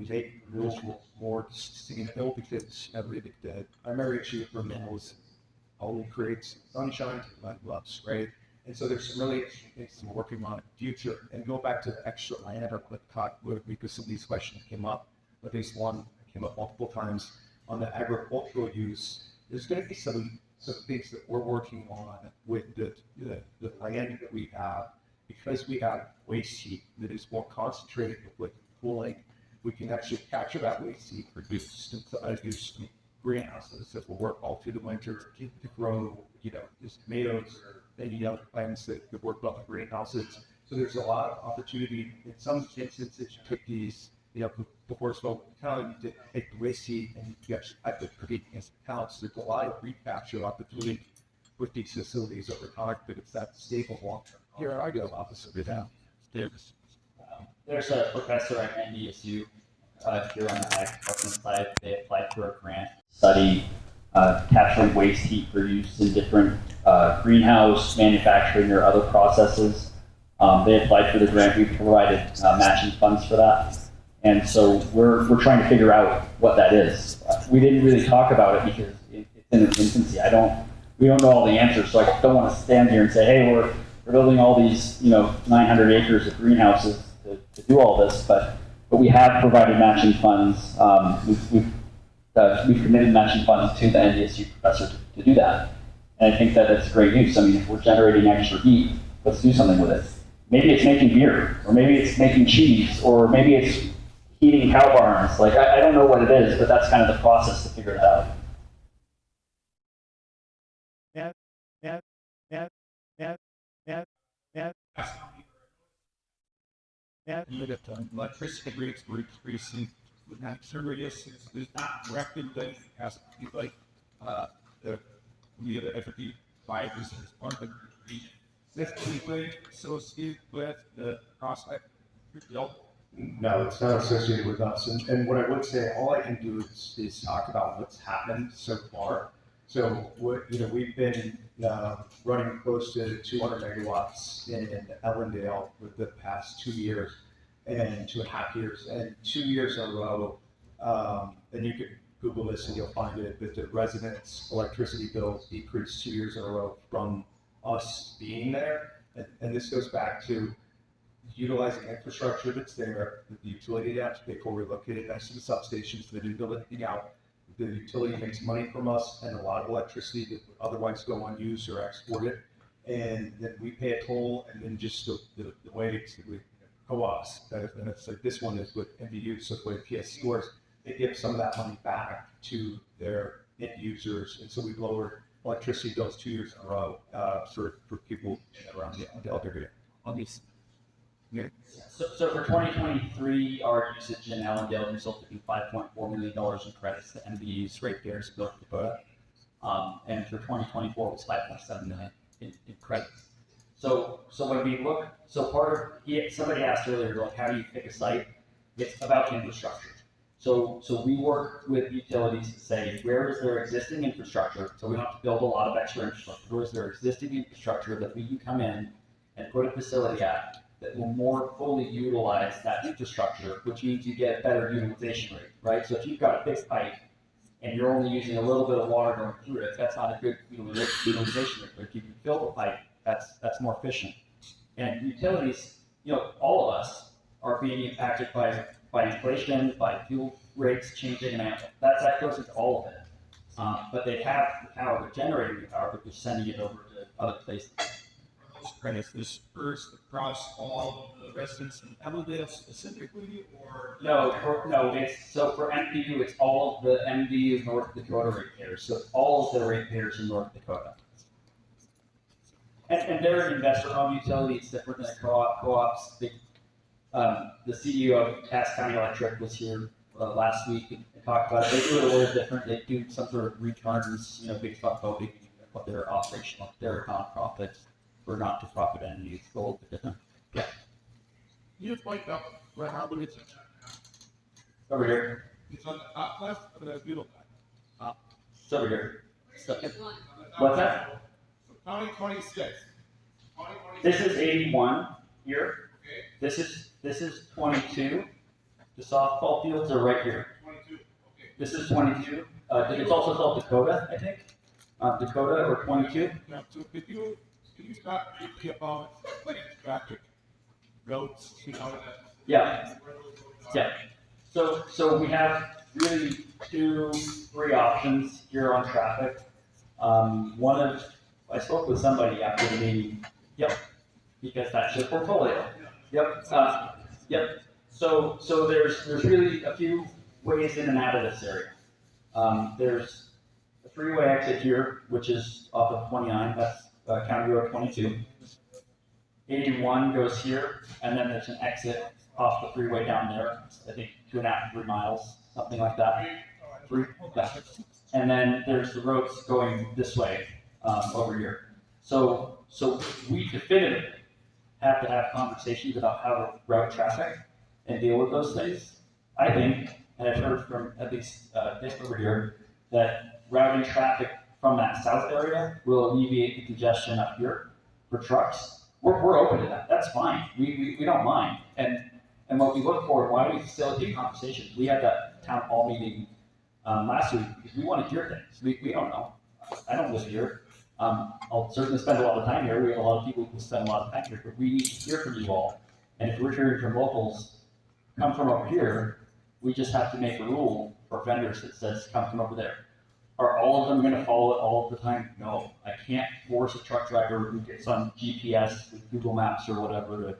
make renewables more sustainable because everything that I'm married to renewables only creates sunshine and loves, right? And so there's some really interesting things we're working on in the future. And go back to the extra land or because some of these questions came up, but this one came up multiple times on the agricultural use. There's going to be some things that we're working on with the land that we have, because we have waste heat that is more concentrated with cooling. We can actually capture that waste heat, produce greenhouses that will work all through the winter to grow, just tomatoes or any other plants that could work well in greenhouses. So there's a lot of opportunity. In some instances, you took these, before smoke town, you take the waste heat and you actually have to create against accounts. There's a lot of recapture opportunity with these facilities over time, but it's that stable long term. Here, I go opposite of that. There's a professor at NDSU here on the ag department side. They applied for a grant study capturing waste heat for use in different greenhouse, manufacturing, or other processes. They applied for the grant. We provided matching funds for that. And so we're trying to figure out what that is. We didn't really talk about it because it's in its infancy. We don't know all the answers, so I don't want to stand here and say, hey, we're building all these 900 acres of greenhouses to do all this, but we have provided matching funds. We've committed matching funds to the NDSU professor to do that. And I think that it's great news. I mean, if we're generating extra heat, let's do something with it. Maybe it's making beer, or maybe it's making cheese, or maybe it's heating cow barns. Like, I don't know what it is, but that's kind of the process to figure it out. Electricity rates were increasing. Not serious. It's not rapid. That has to be like the FFP 5 is part of the 50 thing associated with the prospect. No, it's not associated with us. And what I would say, all I can do is talk about what's happened so far. So we've been running close to 200 megawatts in Ellendale for the past 2 years and 2.5 years, and 2 years in a row. And you could Google this and you'll find it, that the residents' electricity bills decreased 2 years in a row from us being there. And this goes back to utilizing infrastructure that's there, the utility that people relocated next to the substations, they didn't build anything out. The utility makes money from us and a lot of electricity that would otherwise go unused or exported. And then we pay a toll, and then just the way it's co-ops, and it's like this one is with MDUs, so the way PS stores, they give some of that money back to their end users. And so we've lowered electricity bills 2 years in a row for people around the area. On these. Yeah. So for 2023, our usage in Allendale resulted in $5.4 million in credits to MDU's ratepayers North Dakota. And for 2024, it was $5.7 million in credits. So when we look, somebody asked earlier, like, how do you pick a site? It's about infrastructure. So we work with utilities to say, where is their existing infrastructure? So we don't have to build a lot of extra infrastructure. Where is their existing infrastructure that we can come in and put a facility at that will more fully utilize that infrastructure, which means you get a better utilization rate, right? So if you've got a fixed pipe and you're only using a little bit of water going through it, that's not a good utilization rate. But if you can fill the pipe, that's more efficient. And utilities, all of us are being impacted by inflation, by fuel rates changing, and that goes into all of it. But they have the power, the generating power, but they're sending it over to other places. Credits dispersed across all of the residents in Allendale specifically, or? No. It's so for MDU, it's all of the MDU North Dakota ratepayers. So all of the ratepayers in North Dakota. And they're an investor-owned utility. It's different than a co-op. Co-ops. The CEO of Cass County Electric was here last week and talked about it. They do it a little different. They do some sort of returns, based on voting, what their operational, their nonprofits. Or not-for-profit entities, a little bit different. Yeah. You just point out where Harwood is. Over here. It's on the top left of that middle guy. It's over here. What's that? So County 26. This is 81 here. Okay. This is 22. The softball fields are right here. 22. Okay. This is 22. It's also called Dakota, I think. Dakota or 22. Yeah, so can you start about traffic roads? Yeah. So we have really 3 options here on traffic. I spoke with somebody after the meeting. Yep. Because that's your portfolio. Yep. So there's really a few ways in and out of this area. There's a freeway exit here, which is off of 29. That's County Road 22. 81 goes here, and then there's an exit off the freeway down there. I think 2.5 to 3 miles, something like that. 3. Yeah. And then there's the roads going this way over here. So we definitively have to have conversations about how to route traffic and deal with those things. I think, and I've heard from at least this over here, that routing traffic from that south area will alleviate the congestion up here for trucks. We're open to that. That's fine. We don't mind. And what we look for, why do we facilitate conversations? We had that town hall meeting last week because we want to hear things. We don't know. I don't live here. I'll certainly spend a lot of time here. We have a lot of people who spend a lot of time here, but we need to hear from you all. And if we're hearing from locals, come from over here, we just have to make a rule for vendors that says come from over there. Are all of them going to follow it all of the time? No. I can't force a truck driver who gets on GPS with Google Maps or whatever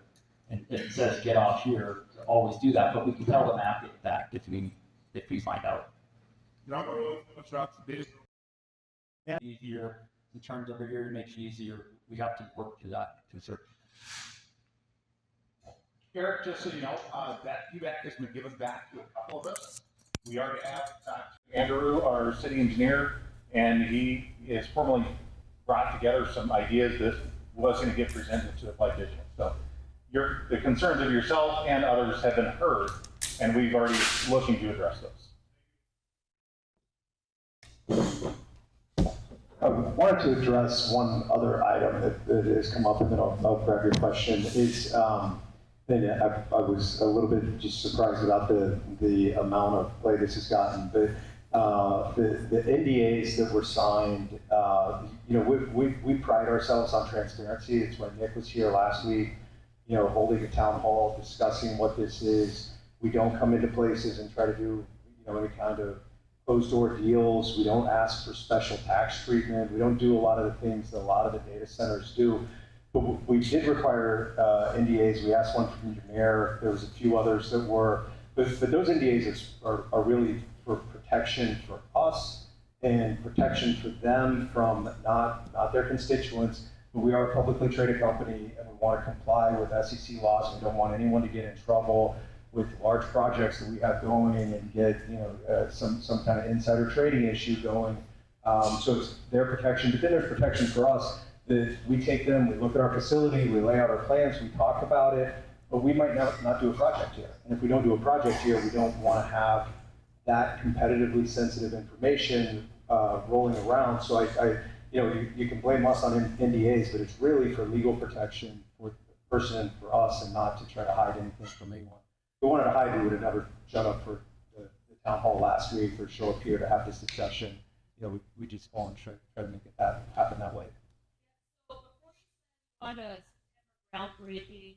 and it says get off here to always do that, but we can tell the map that if we find out. Easier. The turns over here makes it easier. We have to work to that to a certain. Eric, just so you know, that feedback has been given back to a couple of us. We already have Andrew, our city engineer, and he has formally brought together some ideas that was going to get presented to Applied Digital. So the concerns of yourself and others have been heard, and we've already looking to address those. I wanted to address one other item that has come up, and then I'll grab your question. And I was a little bit just surprised about the amount of play this has gotten, but The NDAs that were signed, we pride ourselves on transparency. It's when Nick was here last week, holding a town hall, discussing what this is. We don't come into places and try to do, any kind of closed door deals. We don't ask for special tax treatment. We don't do a lot of the things that a lot of the data centers do. But we did require NDAs. We asked one from your mayor. There was a few others that were, but those NDAs are really for protection for us and protection for them from not their constituents. But we are a publicly traded company and we want to comply with SEC laws. We don't want anyone to get in trouble with large projects that we have going and get some kind of insider trading issue going. So it's their protection, but then there's protection for us. That we take them, we look at our facility, we lay out our plans, we talk about it, but we might not do a project here. And if we don't do a project here, we don't want to have that competitively sensitive information rolling around. So you can blame us on NDAs, but it's really for legal protection for the person and for us, and not to try to hide anything from anyone. If we wanted to hide, we would have never showed up for the town hall last week or show up here to have this discussion. We just go and try to make it happen that way. On a groundbreaking,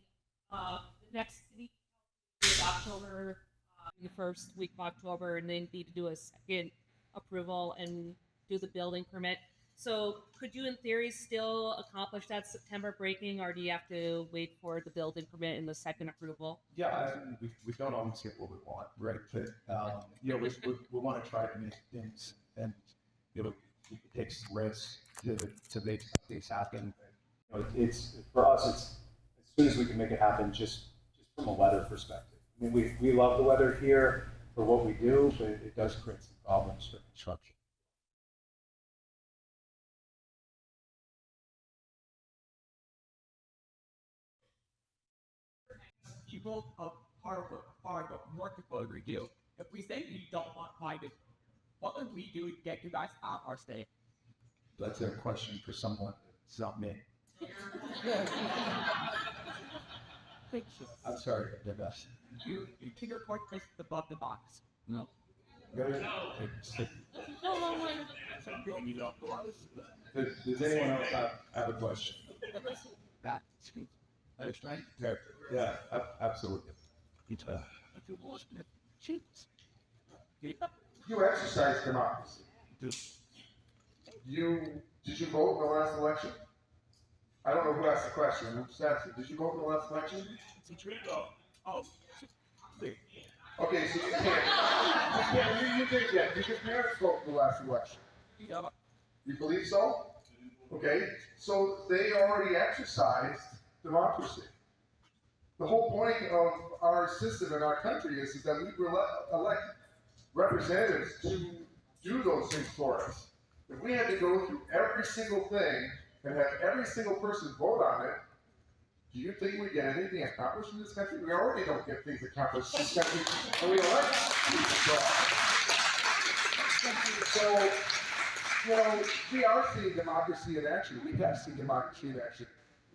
the next week is October, the first week of October, and then need to do a second approval and do the building permit. So could you, in theory, still accomplish that September breaking, or do you have to wait for the building permit and the second approval? Yeah, we don't always get what we want, right? But we want to try to make things, and it takes risks to make things happen. It's for us. It's as soon as we can make it happen, just from a weather perspective. I mean, we love the weather here for what we do, but it does create some problems for construction. People of Harwood, North Dakota review. If we say you don't want private, what would we do to get you guys out our state? That's a question for someone that's not me. Thank you. I'm sorry, Debbas. You take your court case above the box. No. No. Does anyone else have a question? That Understand? Yeah, absolutely. You exercise democracy. Did you vote in the last election? I don't know who asked the question. I'm just asking. Did you vote in the last election? Okay, so you can't. You did yet. Did your parents vote in the last election? Yeah. You believe so? Okay, so they already exercised democracy. The whole point of our system in our country is that we elect representatives to do those things for us. If we had to go through every single thing and have every single person vote on it, do you think we get anything accomplished in this country? We already don't get things accomplished in this country, and we elect people. So, we are seeing democracy in action. We have seen democracy in action.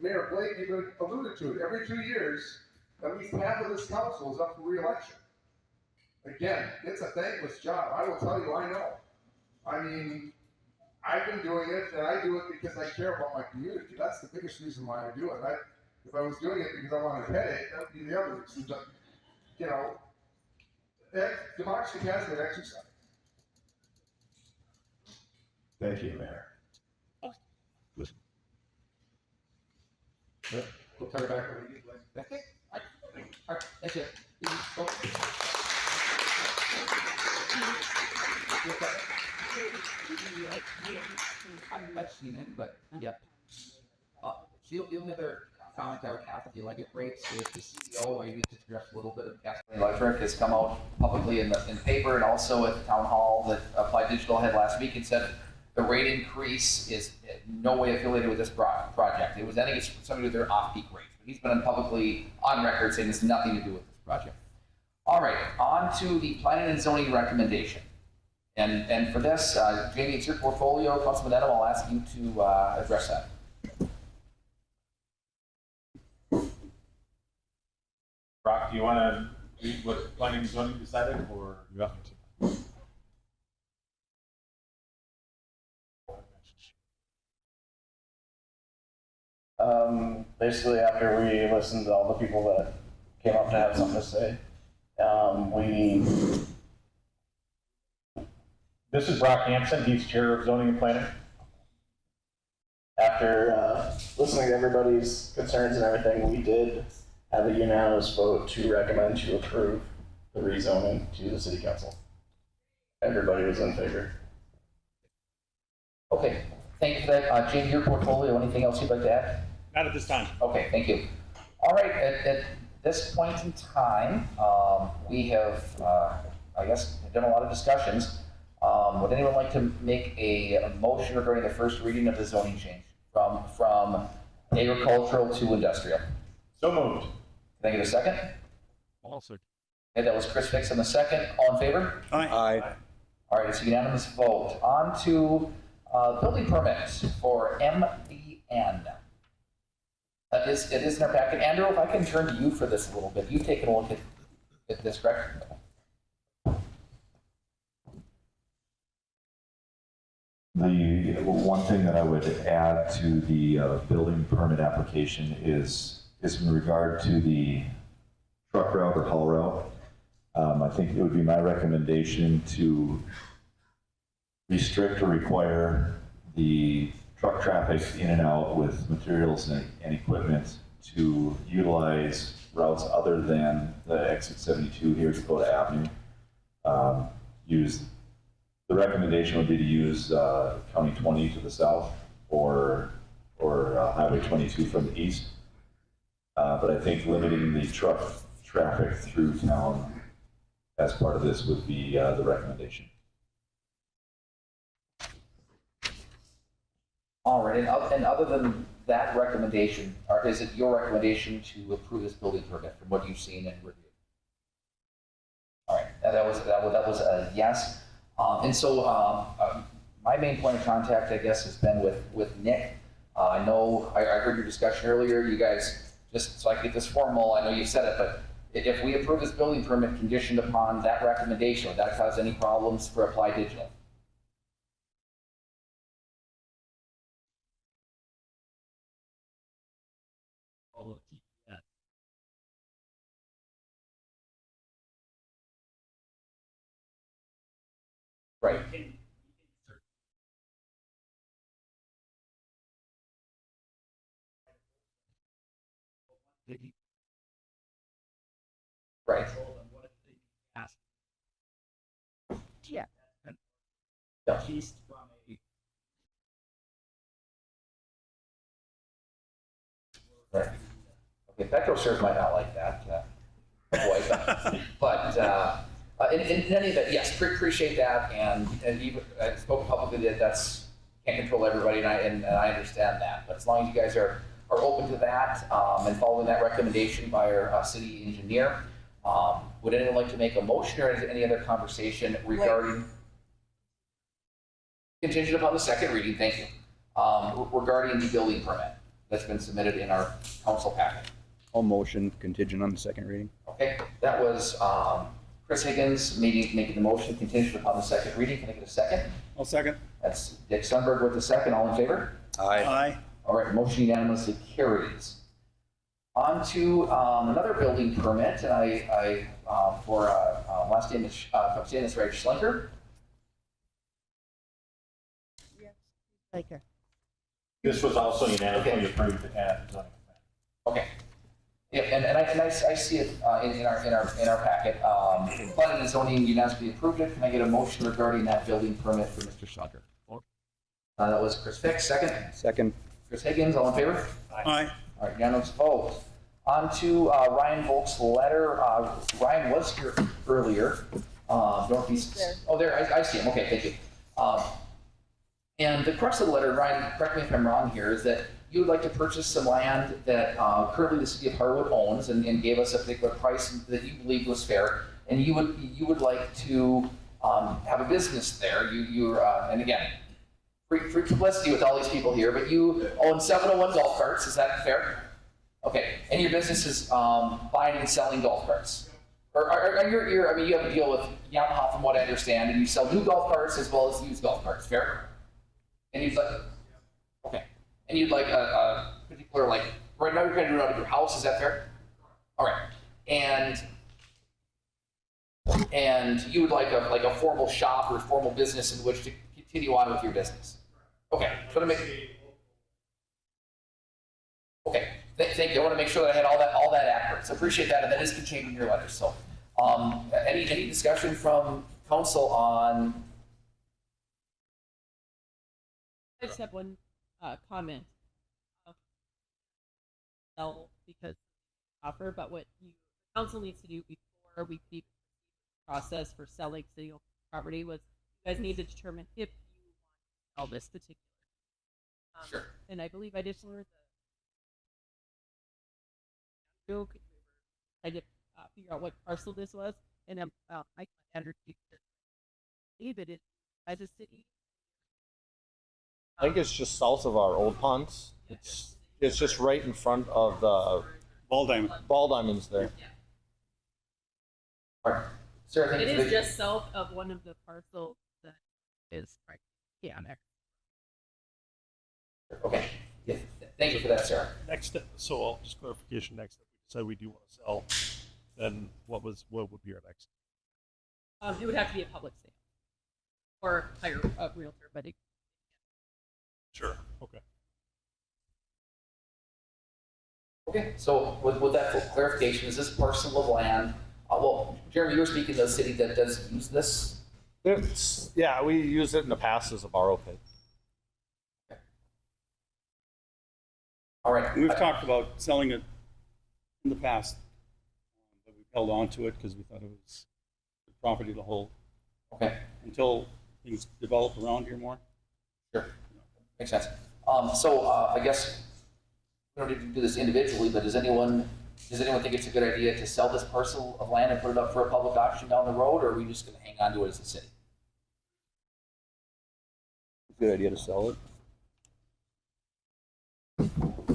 Mayor Blake even alluded to it. Every 2 years, at least half of this council is up for re-election. Again, it's a thankless job. I will tell you, I know. I mean, I've been doing it, and I do it because I care about my community. That's the biggest reason why I do it. If I was doing it because I wanted a headache, that would be the other reason. But, democracy has been exercised. Thank you, Mayor. Listen. We'll turn it back over to you, Blake. That's it. That's it. I've seen it, but yep. The only other comment I would have, if you like it breaks, is the CEO, maybe to address a little bit of gas. Electric has come out publicly in the paper and also at the town hall that Applied Digital had last week and said the rate increase is in no way affiliated with this project. It was, I think it's something with their off-peak rates. But he's been publicly on record saying it's nothing to do with this project. All right, on to the planning and zoning recommendation. And for this, Jamie, it's your portfolio. Councilman Edom, I'll ask you to address that. Brock, do you want to read what planning and zoning decided, or you want me to? Basically, after we listened to all the people that came up to have something to say, This is Brock Hansen, he's Chair of Zoning and Planning. after listening to everybody's concerns and everything, we did have a unanimous vote to recommend to approve the rezoning to the city council. Everybody was in favor. Okay, thank you for that. Jane, your portfolio, anything else you'd like to add? Not at this time. Okay, thank you. All right, at this point in time, we have, I guess, done a lot of discussions. Would anyone like to make a motion regarding the first reading of the zoning change from agricultural to industrial? So moved. Can I get a second? Also. Okay, that was Chris Fix in the second. All in favor? Aye. All right, it's a unanimous vote. On to building permits for MBN. It is in our packet. Andrew, if I can turn to you for this a little bit. You've taken a look at this, correct? The one thing that I would add to the building permit application is in regard to the truck route or haul route. I think it would be my recommendation to restrict or require the truck traffic in and out with materials and equipment to utilize routes other than the exit 72 here, Dakota Avenue. The recommendation would be to use County 20 to the south or Highway 22 from the east. But I think limiting the truck traffic through town as part of this would be the recommendation. All right, and other than that recommendation, or is it your recommendation to approve this building permit from what you've seen and reviewed? All right, that was a yes. And so my main point of contact, I guess, has been with Nick. I know I heard your discussion earlier. You guys, just so I can get this formal, I know you said it, but if we approve this building permit conditioned upon that recommendation, would that cause any problems for Applied Digital? Right. Right. Yeah. East from a Right. Okay, Petro Surf might not like that, but in any event, yes, appreciate that, and even I spoke publicly that that's can't control everybody, and I understand that. But as long as you guys are open to that and following that recommendation by our city engineer, would anyone like to make a motion or any other conversation regarding contingent upon the second reading? Thank you. Regarding the building permit that's been submitted in our council packet. All motion contingent on the second reading. Okay, that was Chris Higgins making the motion contingent upon the second reading. Can I get a second? I'll second. That's Dick Sundberg with the second. All in favor? Aye. Aye. All right, motion unanimously carries. On to another building permit, and I for last name is, if I'm saying this right, Schlenker. Laker. This was also unanimously approved at zoning. Okay. Yep, and I see it in our packet. Planning and zoning unanimously approved it. Can I get a motion regarding that building permit for Mr. Schlenker? That was Chris Fix, second. Second. Chris Higgins, all in favor? Aye. All right, unanimous vote. On to Ryan Volk's letter. Ryan was here earlier. Northeast. There. Oh, there, I see him. Okay, thank you. And the crux of the letter, Ryan, correct me if I'm wrong here, is that you would like to purchase some land that currently the city of Harwood owns and gave us a particular price that you believed was fair, and you would like to have a business there. And again, free publicity with all these people here, but you own 701 golf carts. Is that fair? Okay, and your business is buying and selling golf carts. Or I mean, you have a deal with Yamaha, from what I understand, and you sell new golf carts as well as used golf carts. Fair? And you'd like, okay, and you'd like a particular, like, right now you're kind of doing it out of your house, is that fair? All right, and you would like a formal shop or formal business in which to continue on with your business. Okay, so to make. Okay, thank you. I want to make sure that I had all that accurate. So appreciate that, and that is contained in your letters. So, any discussion from council on? I just have one comment. Because offer, but what council needs to do before we keep the process for selling city property was you guys need to determine if you want to sell this particular. Sure. And I believe I just learned I did figure out what parcel this was, and I can't understand it as a city. I think it's just south of our old ponds. It's just right in front of the ball diamonds there. All right. Sarah, it is just south of one of the parcels that is right. Yeah, there. Okay. Yeah. Thank you for that, Sarah. Next step. So I'll just clarification. Next step. We said we do want to sell. Then what would be our next? It would have to be a public sale or hire a realtor, but it. Sure. Okay. Okay, so with that full clarification, is this parcel of land, well, Jeremy, you were speaking to the city that does use this? Yeah, we used it in the past as a borrow pit. Okay. All right. We've talked about selling it in the past, but we held on to it because we thought it was the property to hold. Okay. Until things develop around here more. Sure. Makes sense. I guess we don't need to do this individually, but does anyone think it's a good idea to sell this parcel of land and put it up for a public auction down the road, or are we just going to hang on to it as a city? Good idea to sell it.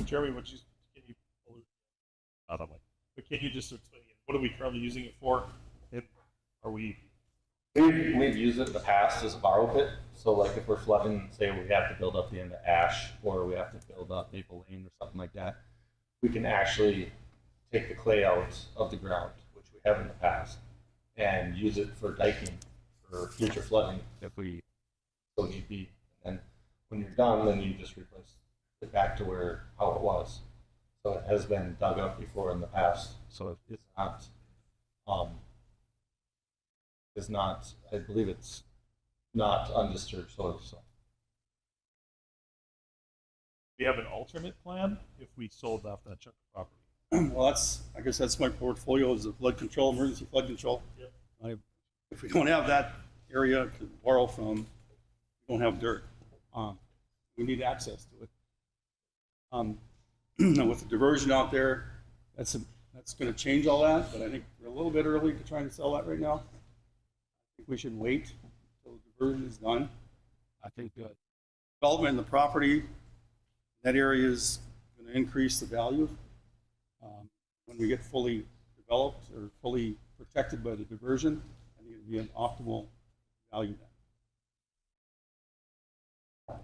Jeremy, can you but can you just explain again, what are we currently using it for? We've used it in the past as a borrow pit. So like if we're flooding, say we have to build up the end of Ash, or we have to build up Maple Lane or something like that, we can actually take the clay out of the ground, which we have in the past, and use it for diking for future flooding if we so need be. And when you're done, then you just replace it back to how it was. So it has been dug up before in the past. So it's not, I believe it's not undisturbed soil. So. Do you have an alternate plan if we sold off that chunk of property? Well, I guess that's my portfolio is the flood control, emergency flood control. Yep. If we don't have that area to borrow from, we don't have dirt. We need access to it. With the diversion out there, that's going to change all that, but I think we're a little bit early to try and sell that right now. I think we should wait until the diversion is done. I think development in the property, that area is going to increase the value. When we get fully developed or fully protected by the diversion, I think it'd be an optimal value then.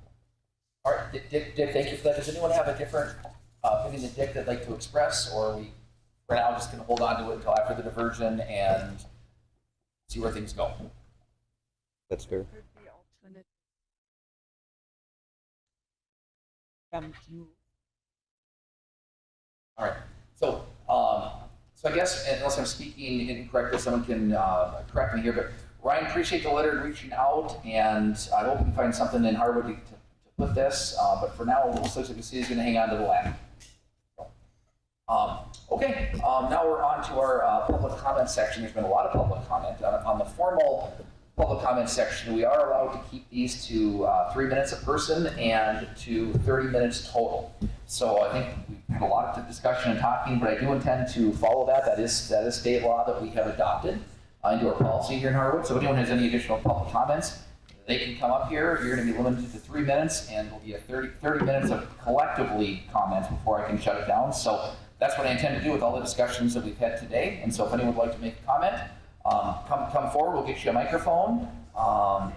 All right, Dick, thank you for that. Does anyone have a different opinion than Dick they'd like to express, or are we for now just going to hold on to it until after the diversion and see where things go? That's fair. All right. So I guess, unless I'm speaking incorrectly, someone can correct me here, but Ryan, appreciate the letter and reaching out, and I hope we can find something in Harwood to put this, but for now, it looks like the city is going to hang on to the land. Okay, now we're on to our public comment section. There's been a lot of public comment. On the formal public comment section, we are allowed to keep these to 3 minutes a person and to 30 minutes total. So I think we've had a lot of discussion and talking, but I do intend to follow that. That is state law that we have adopted into our policy here in Harwood. So if anyone has any additional public comments, they can come up here. You're going to be limited to 3 minutes, and there'll be a 30 minutes of collectively comments before I can shut it down. So that's what I intend to do with all the discussions that we've had today. And so if anyone would like to make a comment, come forward. We'll get you a microphone,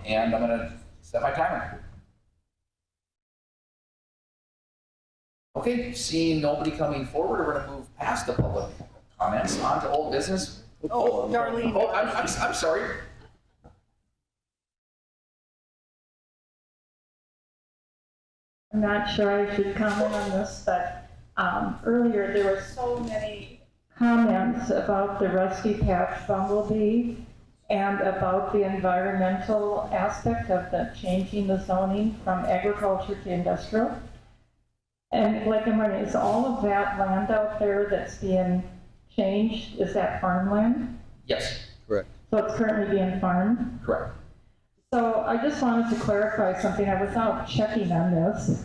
and I'm going to set my timer. Okay, seeing nobody coming forward, we're gonna move past the public comments on to old business. Oh, Darlene. Oh, I'm sorry. I'm not sure I should comment on this, but earlier there were so many comments about the rusty patch bumblebee and about the environmental aspect of the changing the zoning from agriculture to industrial. And like I'm wondering, is all of that land out there that's being changed, is that farmland? Yes, correct. So it's currently being farmed? Correct. So I just wanted to clarify something. I was out checking on this.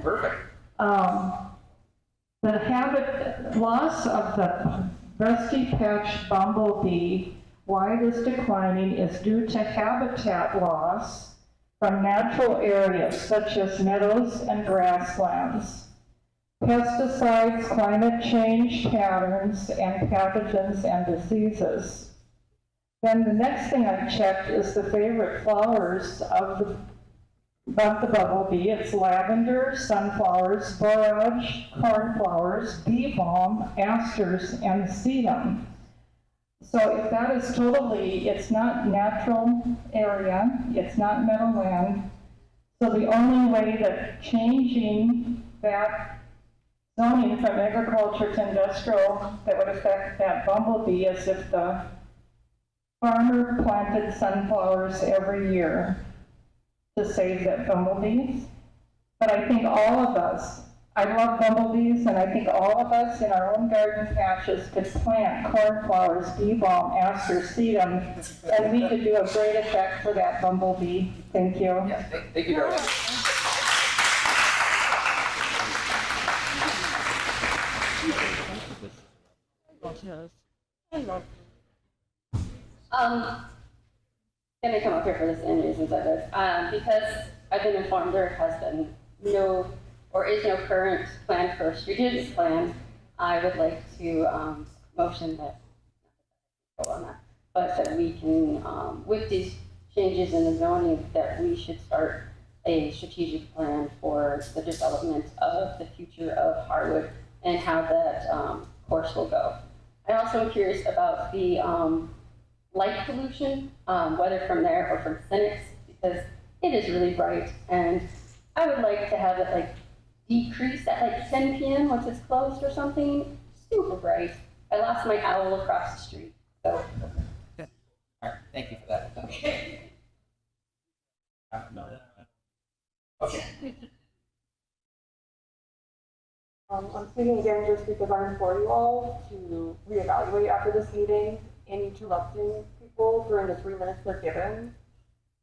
Perfect. The habit loss of the rusty patch bumblebee, why it is declining, is due to habitat loss from natural areas such as meadows and grasslands, pesticides, climate change patterns, and pathogens and diseases. Then the next thing I checked is the favorite flowers of the bumblebee. It's lavender, sunflowers, borage, cornflowers, bee balm, asters, and sedum. So if that is totally, it's not natural area, it's not meadowland, so the only way that changing that zoning from agriculture to industrial that would affect that bumblebee is if the farmer planted sunflowers every year to save that bumblebees. But I think all of us, I love bumblebees, and I think all of us in our own garden patches could plant cornflowers, bee balm, aster, sedum, and we could do a great effect for that bumblebee. Thank you. Yeah, thank you, Darlene. Gonna come up here for this in reasons of this. Because I've been informed there has been no, or is no current plan for a strategic plan, I would like to motion that, on that, but that we can, with these changes in the zoning, that we should start a strategic plan for the development of the future of Harwood and how that course will go. I also am curious about the light pollution, whether from there or from Senex, because it is really bright, and I would like to have it like decrease at like 10 p.m. once it's closed or something. Super bright. I lost my owl across the street, so. All right, thank you for that. Okay. No. Okay. I'm speaking again just because I implore you all to reevaluate after this meeting. And interrupting people during the 3 minutes they're given.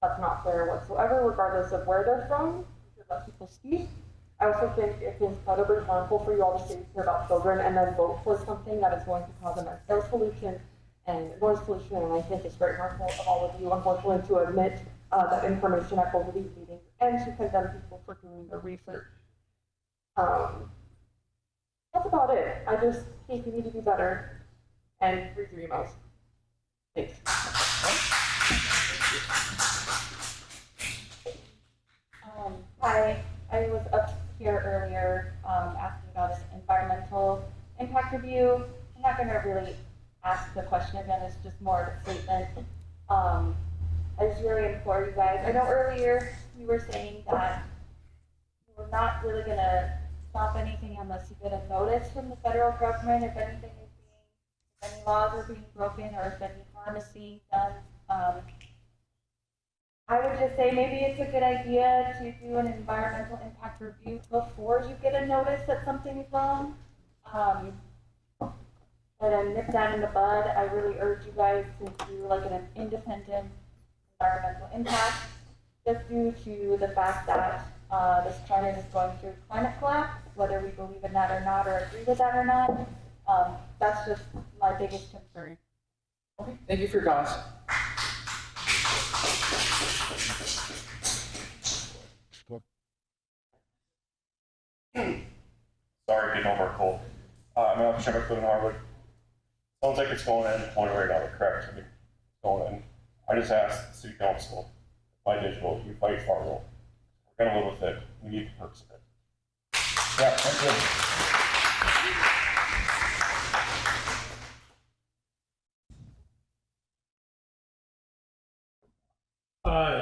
That's not fair whatsoever, regardless of where they're from. You should let people speak. I also think it's incredibly harmful for you all to stay here about children and then vote for something that is going to cause immense air pollution and noise pollution, and I think it's very harmful of all of you, unfortunately, to admit that information at both of these meetings and to condemn people for doing their research. That's about it. I just think you need to be better and read your emails. Thanks. Hi, I was up here earlier asking about this environmental impact review. I'm not going to really ask the question again, it's just more of a statement. I just really implore you guys. I know earlier you were saying that we're not really going to stop anything unless you get a notice from the federal government if anything is if any laws are being broken or if any harm is being done. I would just say maybe it's a good idea to do an environmental impact review before you get a notice that something is wrong. And then nip that in the bud. I really urge you guys to do like an independent environmental impact, just due to the fact that this planet is going through climate collapse, whether we believe in that or not, or agree with that or not. That's just my biggest concern. Okay, thank you for your comments. Sorry, getting over a cold. I'm out Trevor in Harwood. Sounds like it's going in one way or another, correct? I mean, it's going in. I just asked the city council, by digital, you fight Fargo. We're gonna live with it. We need the perks of it. Yeah, thank you.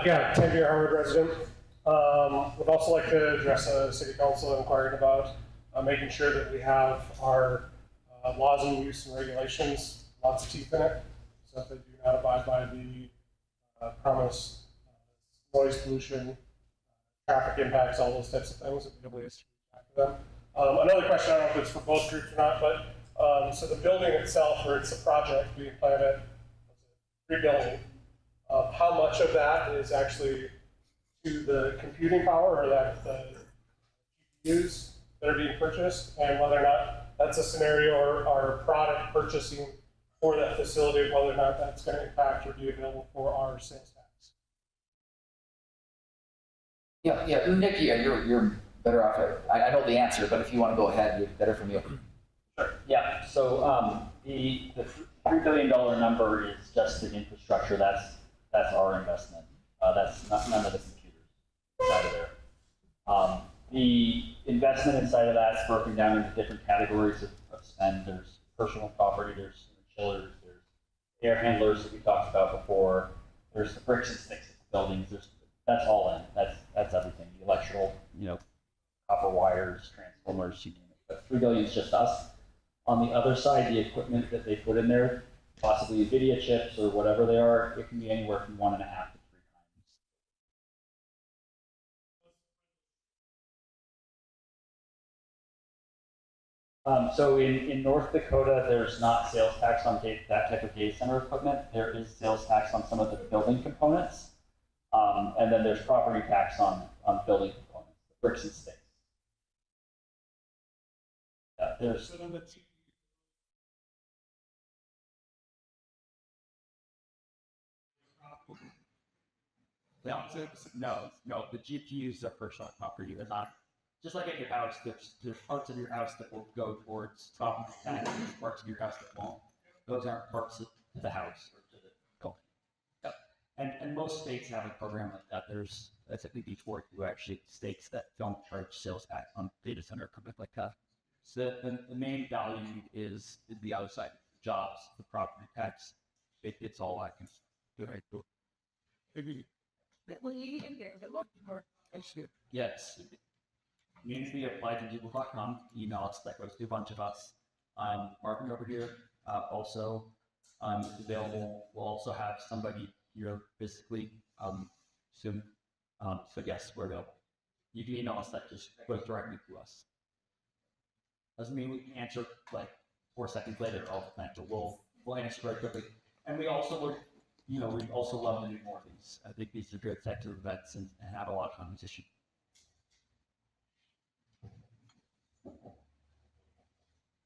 Yeah, 10-year Harwood resident. Would also like to address a city council inquiring about making sure that we have our laws and use and regulations, lots of teeth in it, so if they do not abide by the promised noise pollution, traffic impacts, all those types of things, that we have ways to react to them. Another question, I don't know if it's for both groups or not, but so the building itself, or it's a project being planned, rebuilding. How much of that is actually to the computing power or that the GPUs that are being purchased, and whether or not that's a scenario or product purchasing for that facility, whether or not that's going to impact or be available for our sales tax. Yeah, Nick, you're better off. I know the answer, but if you want to go ahead, it's better from you. Sure. Yeah. So the $3 billion number is just the infrastructure. That's our investment. That's none of the computers inside of there. The investment inside of that's broken down into different categories of spend. There's personal property, there's chillers, there's air handlers that we talked about before. There's the bricks and sticks of the buildings. That's all in. That's everything. The electrical, copper wires, transformers, you name it. But $3 billion is just us. On the other side, the equipment that they put in there, possibly NVIDIA chips or whatever they are, it can be anywhere from 1.5 to 3 times. So in North Dakota, there's not sales tax on that type of data center equipment. There is sales tax on some of the building components. And then there's property tax on building components, the bricks and sticks. Yeah, there's. No, the GPUs are personal property. They're not, just like at your house, there's parts of your house that will go towards property tax, and there's parts of your house that won't. Those aren't parts of the house or to the company. Yep. And most states have a program like that. That's at least each ward who actually states that don't charge sales tax on data center equipment like that. So the main value is the outside jobs, the property tax. It's all I can do. Right. Yes. Means we apply to Google.com, email us, that goes to a bunch of us. Marvin over here also is available. We'll also have somebody here physically soon. So yes, we're available. You can email us, that just goes directly to us. Doesn't mean we can answer like 4 seconds later all the time, so we'll answer very quickly. And we also would, we'd also love to do more of these. I think these are good sector events and have a lot of competition.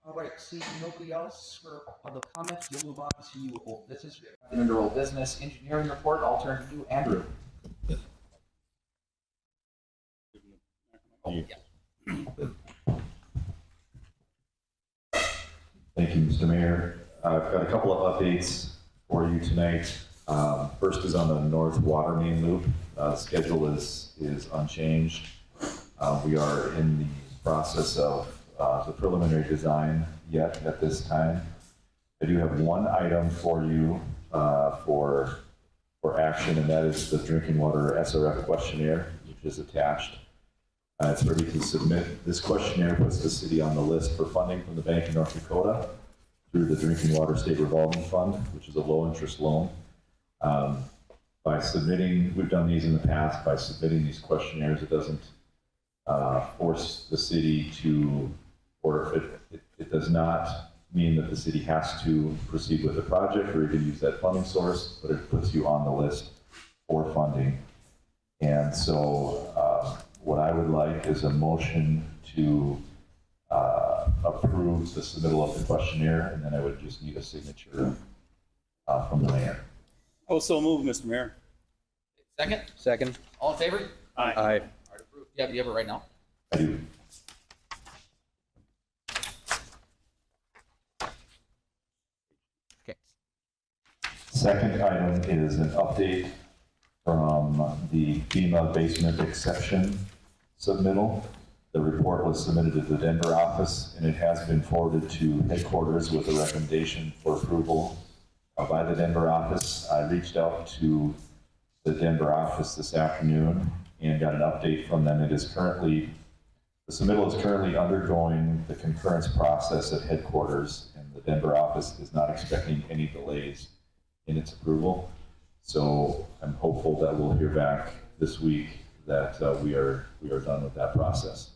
All right, seeing nobody else for other comments, we'll move on to old business. Under old business, engineering report, I'll turn to you, Andrew. Thank you, Mr. Mayor. I've got a couple of updates for you tonight. First is on the north water main loop. Schedule is unchanged. We are in the process of the preliminary design yet at this time. I do have one item for you for action, and that is the drinking water SRF questionnaire, which is attached. It's ready to submit. This questionnaire puts the city on the list for funding from the Bank of North Dakota through the Drinking Water State Revolving Fund, which is a low-interest loan. By submitting, we've done these in the past, by submitting these questionnaires, it doesn't force the city to, or it does not mean that the city has to proceed with the project or even use that funding source, but it puts you on the list for funding. And so what I would like is a motion to approve the submittal of the questionnaire, and then I would just need a signature from the mayor. So move, Mr. Mayor. Second? Second. All in favor? Aye. Aye. All right, approved. Yeah, you have it right now. I do. Okay. Second item is an update from the FEMA basement exception submittal. The report was submitted to the Denver office, and it has been forwarded to headquarters with a recommendation for approval by the Denver office. I reached out to the Denver office this afternoon and got an update from them. The submittal is currently undergoing the concurrence process at headquarters, and the Denver office is not expecting any delays in its approval. So I'm hopeful that we'll hear back this week that we are done with that process.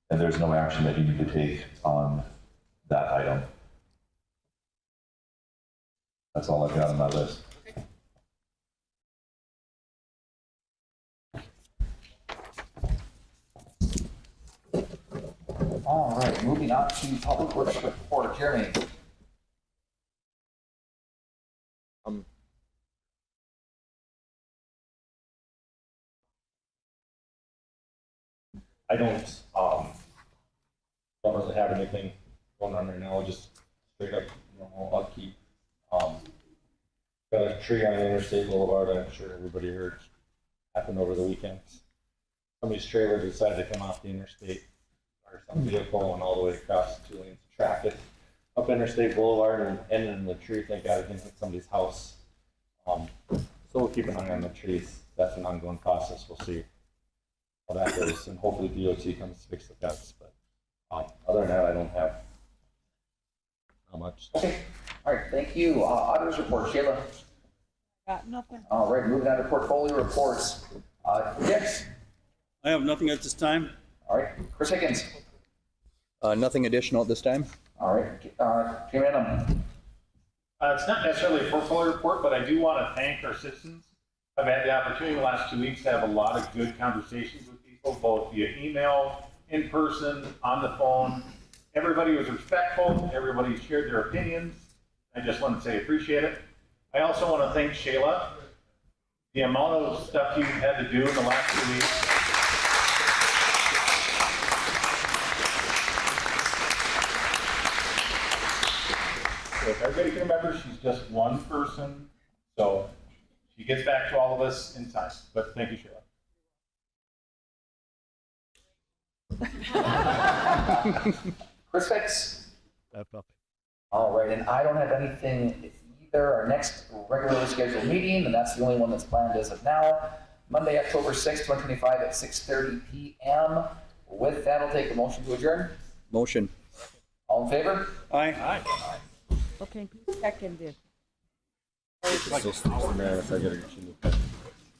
And there's no action that you need to take on that item. That's all I've got on my list. All right, moving on to public works report. Jeremy. I don't really have anything going on right now, just straight up normal upkeep. Got a tree on Interstate Boulevard, I'm sure everybody heard, happened over the weekend. Somebody's trailer decided to come off the interstate, or some vehicle went all the way across 2 lanes of traffic up Interstate Boulevard and ended in the tree. Thank God it didn't hit somebody's house. So we'll keep an eye on the trees. That's an ongoing process. We'll see how that goes, and hopefully DOT comes to fix the fence. But other than that, I don't have not much. Okay. All right, thank you. Auditors report. Shayla. Got nothing. All right, moving on to portfolio reports. Dix. I have nothing at this time. All right, Chris Higgins. Nothing additional at this time. All right, Jim Adam. It's not necessarily a portfolio report, but I do want to thank our citizens. I've had the opportunity the last 2 weeks to have a lot of good conversations with people, both via email, in person, on the phone. Everybody was respectful. Everybody shared their opinions. I just want to say appreciate it. I also want to thank Shayla. The amount of stuff you've had to do in the last 2 weeks. If everybody can remember, she's just one person, so she gets back to all of us in time. But thank you, Shayla. Chris Fix. That's up. All right, and I don't have anything either. Our next regularly scheduled meeting, and that's the only one that's planned as of now, Monday, October 6th, 2025 at 6:30 p.m. With that, I'll take a motion to adjourn. Motion. All in favor? Aye. Aye. Okay, seconded. Like,